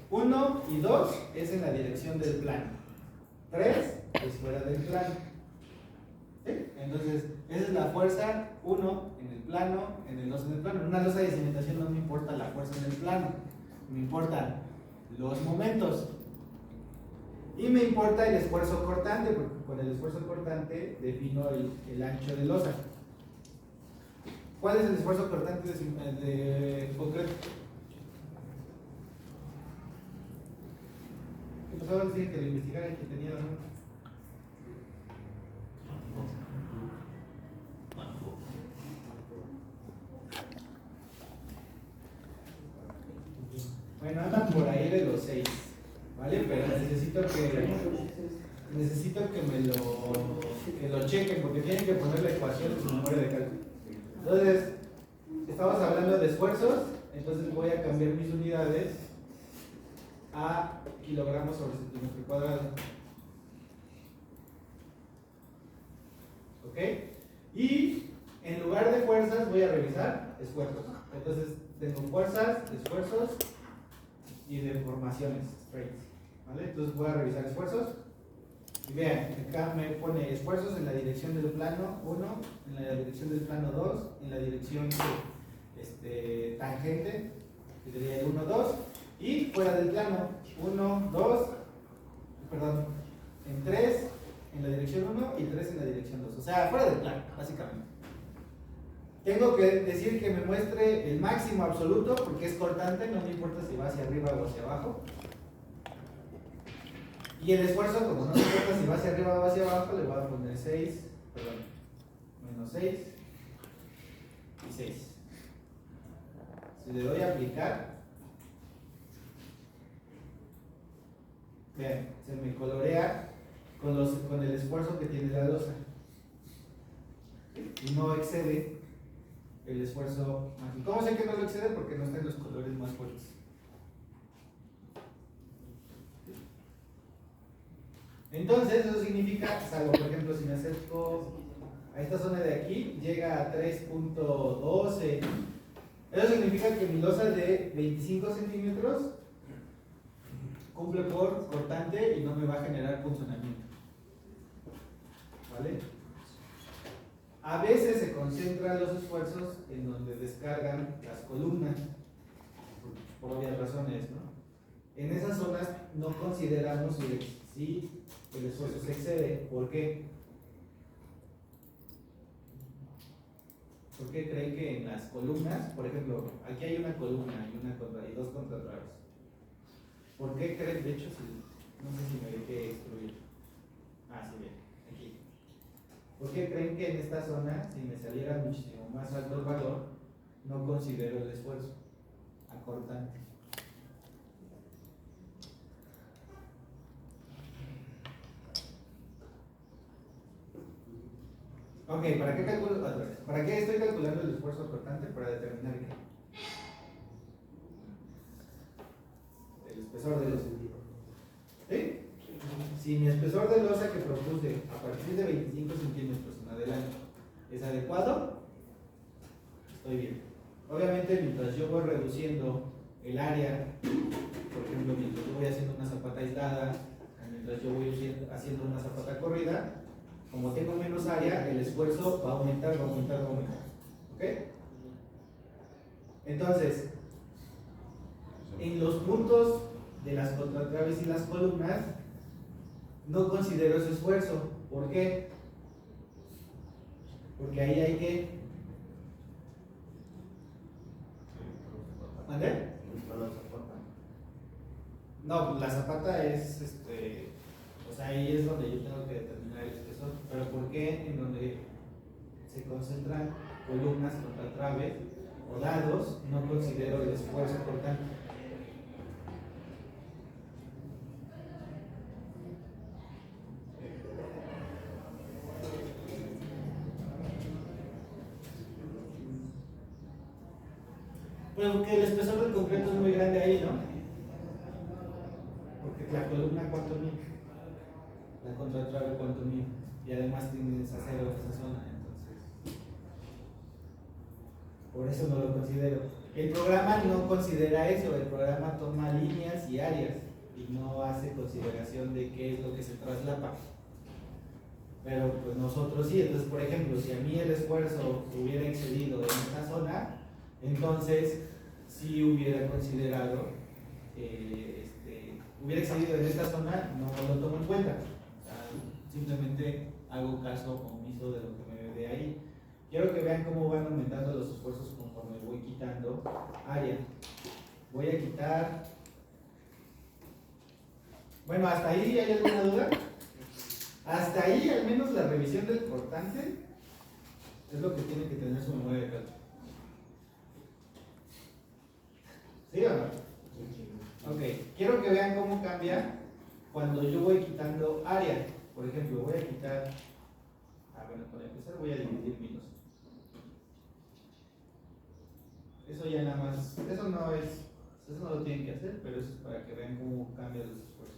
1 y 2 es en la dirección del plano. 3 es fuera del plano. ¿Sí? Entonces, esa es la fuerza 1 en el plano, en el 2 en el plano. En una losa de cimentación no me importa la fuerza en el plano, me importan los momentos. Y me importa el esfuerzo cortante, porque con el esfuerzo cortante defino el ancho de losa. ¿Cuál es el esfuerzo cortante de concreto? ¿Qué pasaba? Decir que lo investigara y que tenía la nota. Bueno, andan por ahí de los 6, ¿vale? Pero necesito que lo chequen, porque tienen que poner la ecuación en su memoria de cálculo. Entonces, estamos hablando de esfuerzos, entonces voy a cambiar mis unidades a kilogramos sobre centímetro cuadrado. ¿Ok? Y en lugar de fuerzas voy a revisar esfuerzos. Entonces, tengo fuerzas, esfuerzos y deformaciones, strains. ¿Vale? Entonces voy a revisar esfuerzos. Y vean, acá me pone esfuerzos en la dirección del plano 1, en la dirección del plano 2, en la dirección tangente, que sería el 1, 2, y fuera del plano 1, 2, perdón, en 3 en la dirección 1 y 3 en la dirección 2. O sea, fuera del plano, básicamente. Tengo que decir que me muestre el máximo absoluto, porque es cortante, no me importa si va hacia arriba o hacia abajo. Y el esfuerzo, como no me importa si va hacia arriba o hacia abajo, le voy a poner 6, perdón, menos 6 y 6. Si le doy a aplicar, vean, se me colorea con el esfuerzo que tiene la losa. Y no excede el esfuerzo máximo. ¿Cómo sé que no lo excede? Porque no están los colores más fuertes. Entonces, eso significa, salvo por ejemplo, si me acerco a esta zona de aquí, llega a 3.12. Eso significa que mi losa de 25 centímetros cumple por cortante y no me va a generar punzonamiento. ¿Vale? A veces se concentran los esfuerzos en donde descargan las columnas, por obvias razones, ¿no? En esas zonas no consideramos si el esfuerzo se excede. ¿Por qué? ¿Por qué creen que en las columnas, por ejemplo, aquí hay una columna y dos contratraves? ¿Por qué creen? De hecho, no sé si me dejé excluir. Ah, sí, bien, aquí. ¿Por qué creen que en esta zona, si me saliera muchísimo más alto el valor, no considero el esfuerzo acortante? Ok, ¿para qué calculo? Otra vez. ¿Para qué estoy calculando el esfuerzo cortante? Para determinar qué. El espesor de losa. ¿Sí? Si mi espesor de losa que propuse a partir de 25 centímetros en adelante es adecuado, estoy bien. Obviamente, mientras yo voy reduciendo el área, por ejemplo, mientras yo voy haciendo una zapata aislada, o mientras yo voy haciendo una zapata corrida, como tengo menos área, el esfuerzo va a aumentar, va a aumentar, va a aumentar. ¿Ok? Entonces, en los puntos de las contratraves y las columnas, no considero ese esfuerzo. ¿Por qué? Porque ahí hay que... ¿Mande? No, pues la zapata es, o sea, ahí es donde yo tengo que determinar el espesor. Pero ¿por qué en donde se concentran columnas contra traves o lados no considero el esfuerzo cortante? Pues porque el espesor del concreto es muy grande ahí, ¿no? Porque la columna cuánto mide, la contratrave cuánto mide, y además tienes acero en esa zona, entonces por eso no lo considero. El programa no considera eso, el programa toma líneas y áreas y no hace consideración de qué es lo que se traslapa. Pero pues nosotros sí. Entonces, por ejemplo, si a mí el esfuerzo hubiera excedido en esta zona, entonces sí hubiera considerado, hubiera excedido en esta zona, no lo tomo en cuenta. O sea, simplemente hago caso omiso de lo que me ve de ahí. Quiero que vean cómo van aumentando los esfuerzos conforme voy quitando área. Voy a quitar... Bueno, ¿hasta ahí hay alguna duda? Hasta ahí, al menos la revisión del cortante es lo que tiene que tener su memoria de cálculo. ¿Sí o no? Ok, quiero que vean cómo cambia cuando yo voy quitando área. Por ejemplo, voy a quitar... bueno, para empezar voy a dividir mi losa. Eso ya nada más, eso no lo tienen que hacer, pero eso es para que vean cómo cambian los esfuerzos.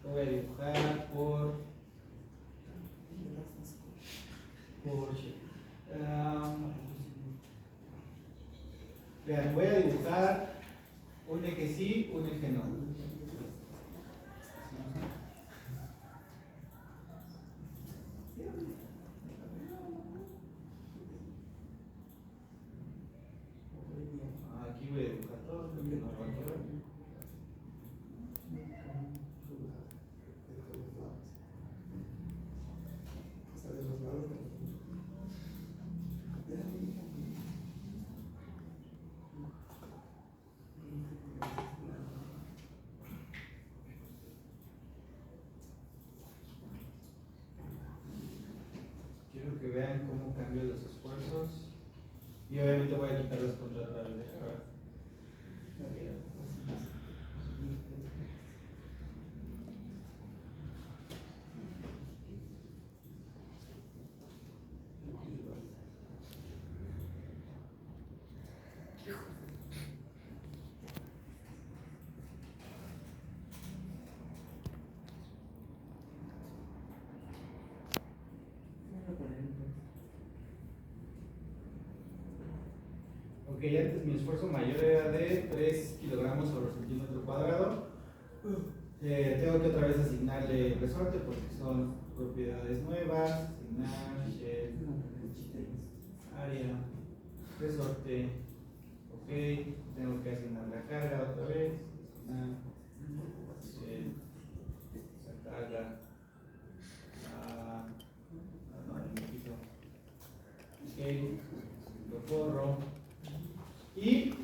Lo voy a dibujar vean, voy a dibujar un eje sí, un eje no. Aquí voy a dibujar todo, creo que no lo van a ver. Quiero que vean cómo cambian los esfuerzos y obviamente voy a quitar los contratraves de acá. Ok, antes mi esfuerzo mayor era de 3 kilogramos sobre centímetro cuadrado. Tengo que otra vez asignarle resorte porque son propiedades nuevas. Asignar, shell, área, resorte. Ok, tengo que asignar la carga otra vez. Asignar, shell, la carga. No, un poquito. Ok, lo corro. Y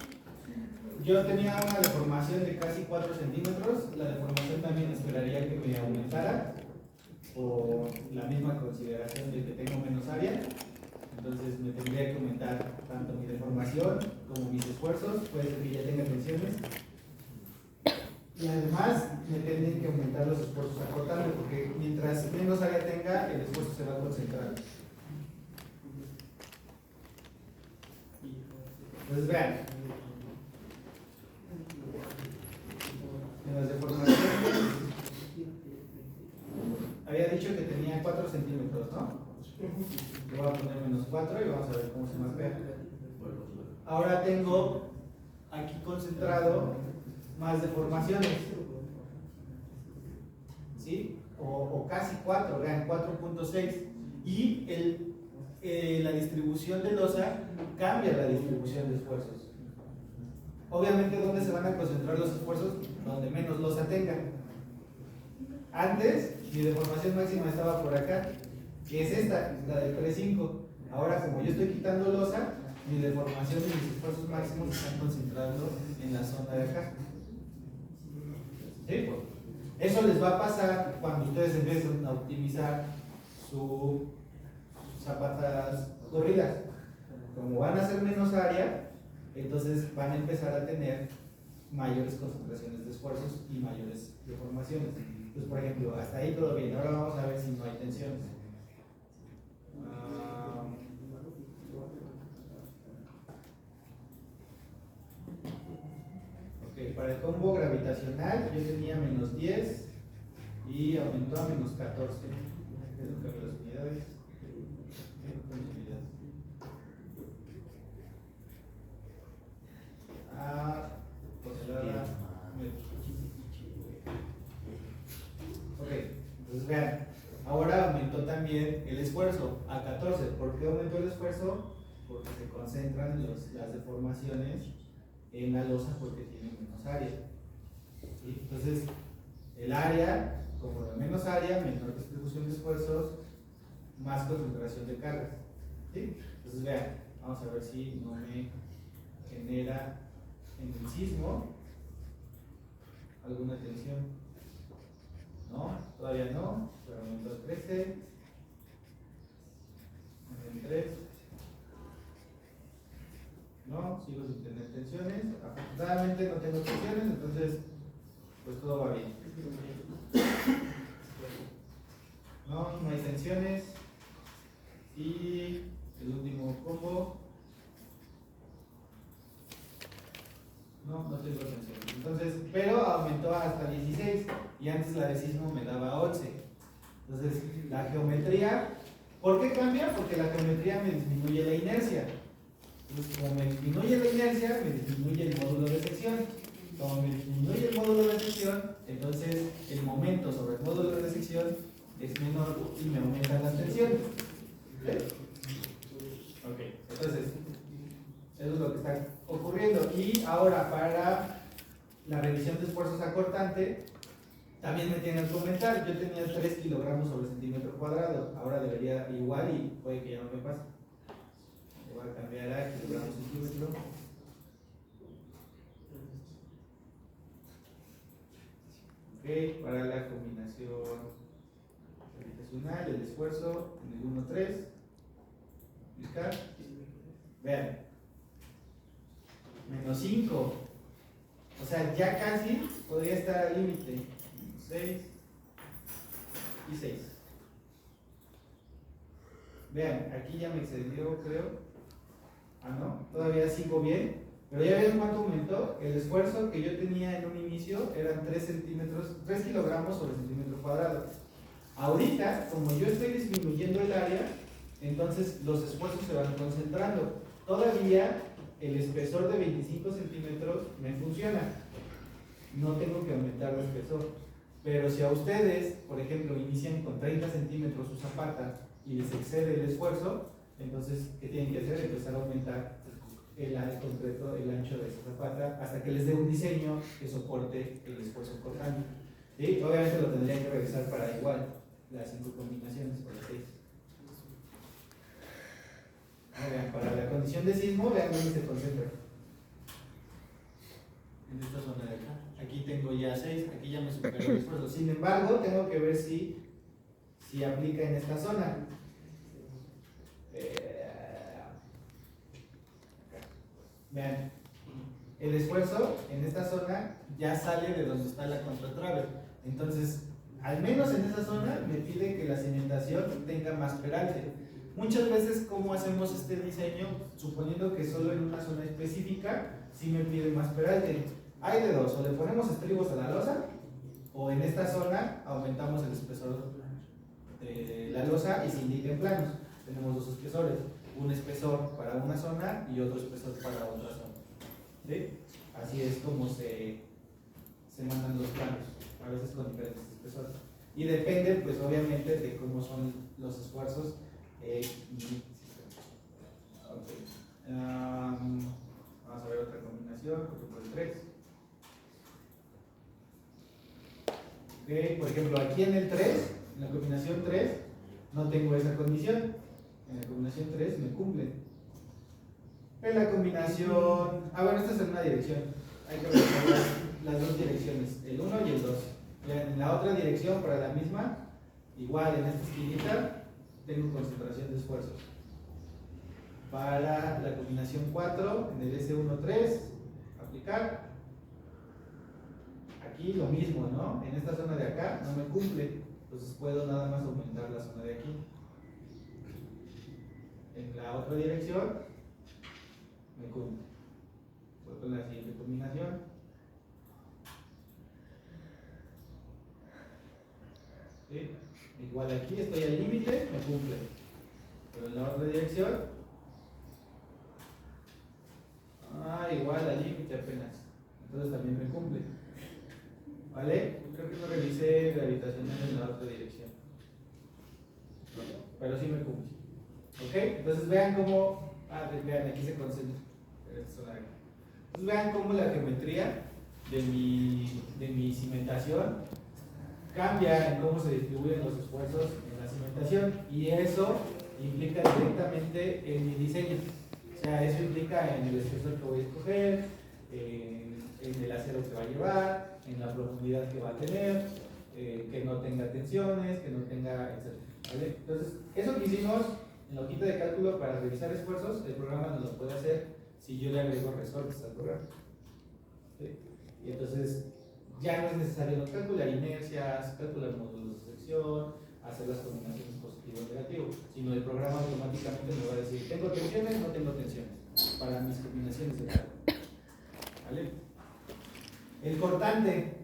yo tenía una deformación de casi 4 centímetros. La deformación también esperaría que me aumentara por la misma consideración de que tengo menos área. Entonces me tendría que aumentar tanto mi deformación como mis esfuerzos. Puede ser que ya tenga tensiones. Y además me tienen que aumentar los esfuerzos acortando, porque mientras menos área tenga, el esfuerzo se va a concentrar. Entonces vean, en las deformaciones había dicho que tenía 4 centímetros, ¿no? Le voy a poner menos 4 y vamos a ver cómo se mapea. Ahora tengo aquí concentrado más deformaciones, ¿sí? O casi 4, vean, 4.6. Y la distribución de losa cambia la distribución de esfuerzos. Obviamente, ¿dónde se van a concentrar los esfuerzos? Donde menos losa tenga. Antes, mi deformación máxima estaba por acá, que es esta, la del 3.5. Ahora, como yo estoy quitando losa, mi deformación y mis esfuerzos máximos se están concentrando en la zona de acá. ¿Sí? Eso les va a pasar cuando ustedes empiecen a optimizar sus zapatas corridas. Como van a hacer menos área, entonces van a empezar a tener mayores concentraciones de esfuerzos y mayores deformaciones. Entonces, por ejemplo, hasta ahí todo bien. Ahora vamos a ver si no hay tensiones. Ok, para el combo gravitacional yo tenía menos 10 y aumentó a menos 14. Es lo que me las unidades. Tonelada metro. Ok, entonces vean, ahora aumentó también el esfuerzo a 14. ¿Por qué aumentó el esfuerzo? Porque se concentran las deformaciones en la losa porque tiene menos área. ¿Sí? Entonces, el área, como de menos área, menor distribución de esfuerzos, más concentración de cargas. ¿Sí? Entonces, vean, vamos a ver si no me genera en el sismo alguna tensión. No, todavía no, pero aumentó a 13, en 3. No, sigo sin tener tensiones. Afortunadamente no tengo tensiones, entonces pues todo va bien. No, no hay tensiones. Y el último combo. No tengo tensiones. Entonces, pero aumentó hasta 16 y antes la de sismo me daba 11. Entonces, la geometría, ¿por qué cambia? Porque la geometría me disminuye la inercia. Entonces, como me disminuye la inercia, me disminuye el módulo de sección. Como me disminuye el módulo de sección, entonces el momento sobre el módulo de sección es menor y me aumentan las tensiones. ¿Sí? Ok, entonces, eso es lo que está ocurriendo. Y ahora, para la revisión de esfuerzos acortante, también me tienen que aumentar. Yo tenía 3 kilogramos sobre centímetro cuadrado. Ahora debería igual y puede que ya no me pase. Voy a cambiar a kilogramos centímetro. Ok, para la combinación gravitacional, el esfuerzo en el 1,3. Aplicar. Vean. Menos 5. O sea, ya casi podría estar al límite. 6 y 6. Vean, aquí ya me excedió, creo. Ah, no, todavía sigo bien. Pero ya ven cuánto aumentó. El esfuerzo que yo tenía en un inicio eran 3 kilogramos sobre centímetro cuadrado. Ahorita, como yo estoy disminuyendo el área, entonces los esfuerzos se van concentrando. Todavía el espesor de 25 centímetros me funciona. No tengo que aumentar el espesor. Pero si a ustedes, por ejemplo, inician con 30 centímetros su zapata y les excede el esfuerzo, entonces, ¿qué tienen que hacer? Empezar a aumentar el concreto, el ancho de esa zapata, hasta que les dé un diseño que soporte el esfuerzo cortante. ¿Sí? Obviamente lo tendrían que revisar para igual, las 5 combinaciones por las 6. Vean, para la condición de sismo, vean dónde se concentra. el esfuerzo. Sin embargo, tengo que ver si aplica en esta zona. Vean, el esfuerzo en esta zona ya sale de donde está la contratrave. Entonces, al menos en esa zona me pide que la cimentación tenga más peralte. Muchas veces, ¿cómo hacemos este diseño? Suponiendo que solo en una zona específica sí me pide más peralte. Hay de dos, o le ponemos estribos a la losa, o en esta zona aumentamos el espesor de la losa y se indica en planos. Tenemos dos espesores, un espesor para una zona y otro espesor para otra zona. ¿Sí? Así es como se mandan los planos, a veces con diferentes espesores. Y depende, pues obviamente, de cómo son los esfuerzos. Vamos a ver otra combinación, 4x3. Por ejemplo, aquí en el 3, en la combinación 3, no tengo esa condición. En la combinación 3 me cumple. En la combinación... bueno, esta es en una dirección. Hay que ver las dos direcciones, el 1 y el 2. En la otra dirección, para la misma, igual en esta esquinita, tengo concentración de esfuerzos. Para la combinación 4, en el S13, aplicar. Aquí lo mismo, ¿no? En esta zona de acá no me cumple, entonces puedo nada más aumentar la zona de aquí. En la otra dirección me cumple. Voy con la siguiente combinación. ¿Sí? Igual aquí estoy al límite, me cumple. Pero en la otra dirección, igual al límite apenas. Entonces también me cumple. ¿Vale? Creo que no revisé gravitacional en la otra dirección. Pero sí me cumple. ¿Ok? Entonces vean cómo. Vean, aquí se concentra. Entonces vean cómo la geometría de mi cimentación cambia en cómo se distribuyen los esfuerzos en la cimentación. Y eso implica directamente en mi diseño. O sea, eso implica en el espesor que voy a escoger, en el acero que va a llevar, en la profundidad que va a tener, que no tenga tensiones, que no tenga, etc. ¿Vale? Entonces, eso que hicimos en la hojita de cálculo para revisar esfuerzos, el programa nos lo puede hacer si yo le agrego resortes al programa. ¿Sí? Y entonces, ya no es necesario calcular inercias, calcular módulos de sección, hacer las combinaciones positivo y negativo, sino el programa automáticamente me va a decir, ¿tengo tensiones? No tengo tensiones, para mis combinaciones de cálculo. ¿Vale? El cortante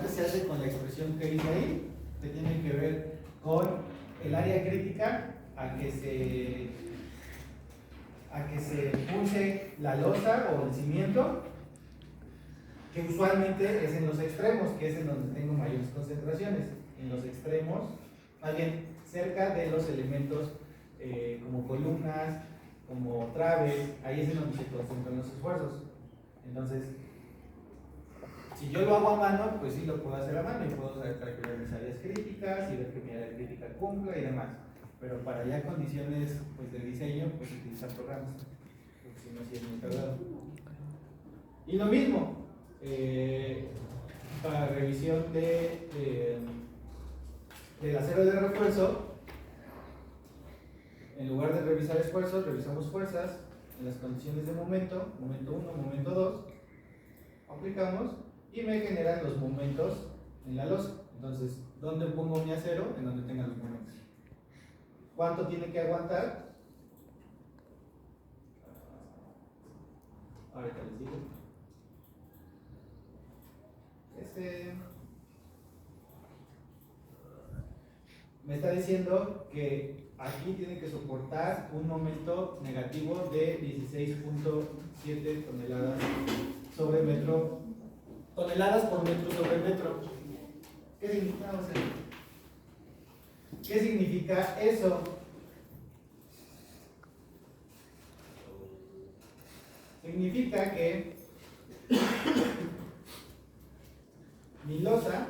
se hace con la expresión que hice ahí, que tiene que ver con el área crítica a que se pulse la losa o el cimiento, que usualmente es en los extremos, que es en donde tengo mayores concentraciones. En los extremos, más bien cerca de los elementos como columnas, como traves, ahí es en donde se concentran los esfuerzos. Entonces, si yo lo hago a mano, pues sí lo puedo hacer a mano y puedo calcular mis áreas críticas y ver que mi área crítica cumpla y demás. Pero para ya condiciones pues, de diseño, pues utilizar programas, porque si no, sí es muy tardado. Y lo mismo, para revisión del acero de refuerzo, en lugar de revisar esfuerzos, revisamos fuerzas en las condiciones de momento 1, momento 2, aplicamos y me generan los momentos en la losa. Entonces, ¿dónde pongo mi acero? En donde tenga los momentos. ¿Cuánto tiene que aguantar? Ahorita les digo. Me está diciendo que aquí tiene que soportar un momento negativo de 16.7 toneladas sobre metro, toneladas por metro sobre metro. ¿Qué significa? ¿Qué significa eso? Significa que mi losa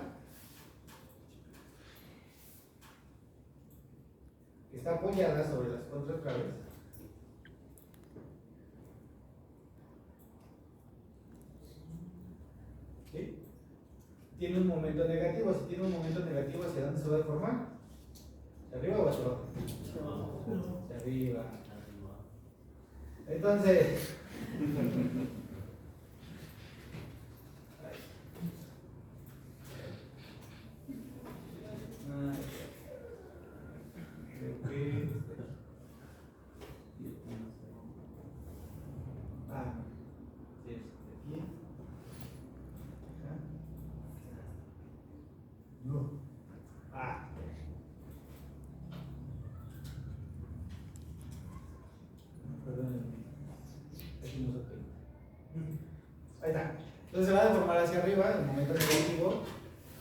está apoyada sobre las contratraves ¿sí? tiene un momento negativo. Si tiene un momento negativo, ¿hacia dónde se va a deformar? ¿Hacia arriba o hacia abajo? Hacia arriba. Entonces, ahí está. Entonces se va a deformar hacia arriba en el momento negativo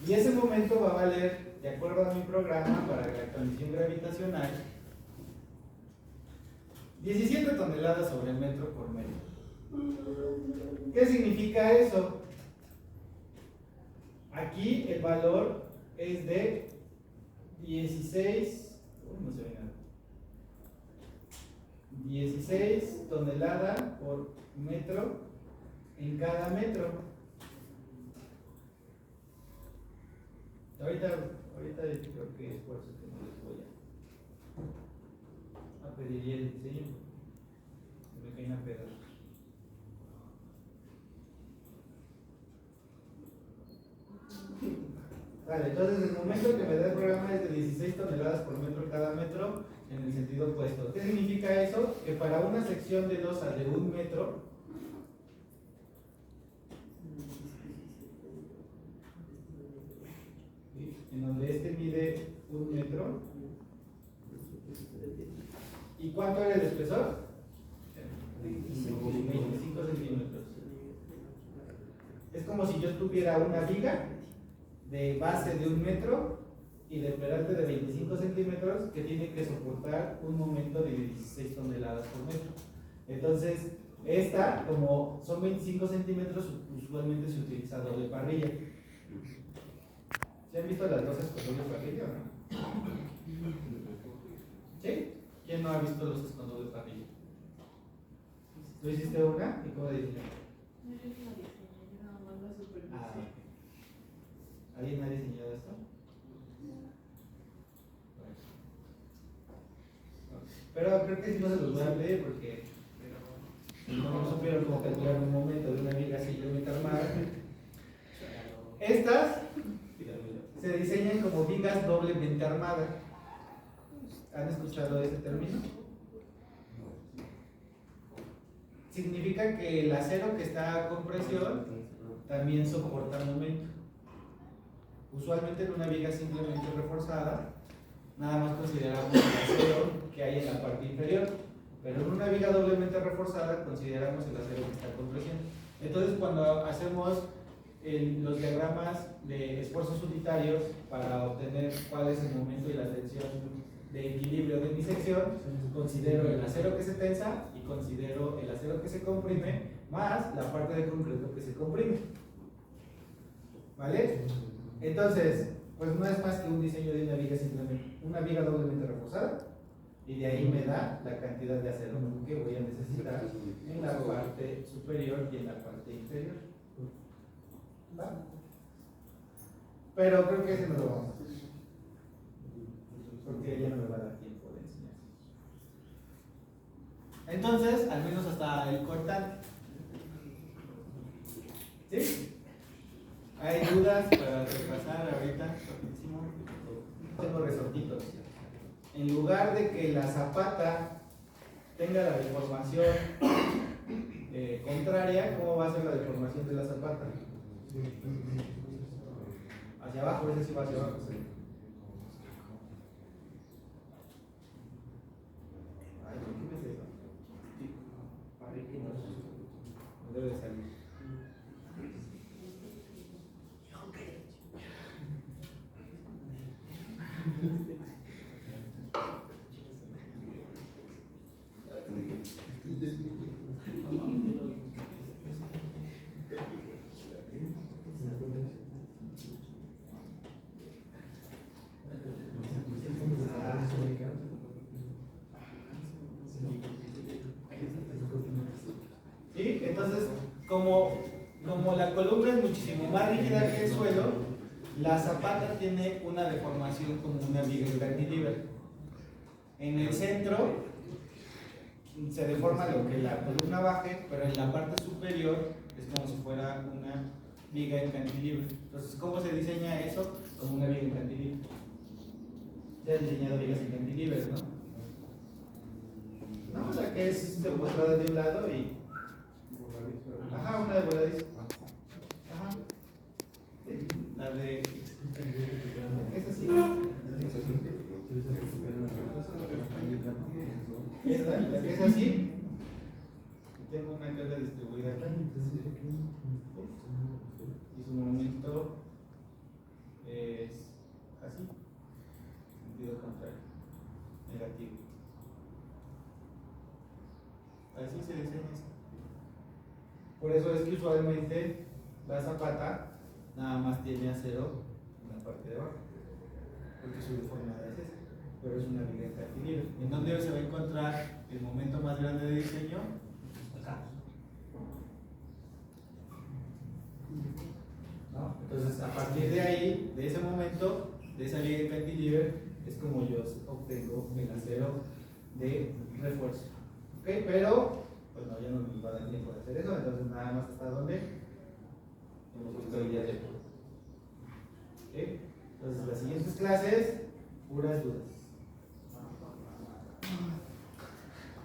y ese momento va a valer, de acuerdo a mi programa para la condición gravitacional, 17 toneladas sobre metro por metro. ¿Qué significa eso? Aquí el valor es de 16, no se ve nada, 16 toneladas por metro en cada metro. Ahorita creo que es por eso que no les voy a pedir el diseño. Me caen a pedazos. Vale, entonces el momento que me da el programa es de 16 toneladas por metro cada metro en el sentido opuesto. ¿Qué significa eso? Que para una sección de losa de 1 metro, en donde este mide 1 metro, ¿y cuánto era el espesor? 25 centímetros. Es como si yo tuviera una viga de base de 1 metro y de peralte de 25 centímetros que tiene que soportar un momento de 16 toneladas por metro. Entonces, esta, como son 25 centímetros, usualmente se utiliza doble parrilla. ¿Se han visto las losas con doble parrilla o no? ¿Sí? ¿Quién no ha visto losas con doble parrilla? ¿Tú hiciste una? ¿Y cómo diseñaste? ¿Alguien ha diseñado esto? Pero creo que sí no se los voy a leer porque no supieron cómo calcular un momento de una viga simplemente armada. Estas se diseñan como vigas doblemente armadas. ¿Han escuchado ese término? Significa que el acero que está con presión también soporta momento. Usualmente en una viga simplemente reforzada, nada más consideramos el acero que hay en la parte inferior, pero en una viga doblemente reforzada consideramos el acero que está con presión. Entonces, cuando hacemos los diagramas de esfuerzos unitarios para obtener cuál es el momento y la tensión de equilibrio de mi sección, considero el acero que se tensa y considero el acero que se comprime más la parte de concreto que se comprime. ¿Vale? Entonces, pues no es más que un diseño de una viga simplemente, una viga doblemente reforzada, y de ahí me da la cantidad de acero que voy a necesitar en la parte superior y en la parte inferior. ¿Va? Pero creo que ese no lo vamos a hacer, porque ya no me va a dar tiempo de enseñar. Entonces, al menos hasta el cortante. ¿Sí? ¿Hay dudas para repasar ahorita? Rapidísimo. Tengo resortitos. En lugar de que la zapata tenga la deformación contraria, ¿cómo va a ser la deformación de la zapata? Hacia abajo, ese sí va hacia abajo. Ay, ¿por qué me hace eso? Para que no debe de salir. ¿Sí? Entonces, como la columna es muchísimo más rígida que el suelo, La zapata tiene una deformación como una viga en cantilever. En el centro se deforma lo que la columna baje, pero en la parte superior es como si fuera una viga en cantilever. Entonces, ¿cómo se diseña eso? Como una viga en cantilever. Ya han diseñado vigas en cantilever, ¿no? No, la que es demostrada de un lado y. Ajá, una de voladizo. Ajá. La de. Es así. Esta, la que es así. Tengo una carga distribuida aquí. Y su momento es así. Sentido contrario. Negativo. Así se diseña esto. Por eso es que usualmente la zapata nada más tiene acero en la parte de abajo, porque su deformidad es esa, pero es una viga en cantilever. ¿En dónde se va a encontrar el momento más grande de diseño? Acá. ¿No? Entonces, a partir de ahí, de ese momento, de esa viga en cantilever, es como yo obtengo el acero de refuerzo. ¿Ok? Pero, pues no, ya no nos va a dar tiempo de hacer eso, entonces nada más hasta donde hemos visto el día de hoy. ¿Ok? Entonces, las siguientes clases, puras dudas.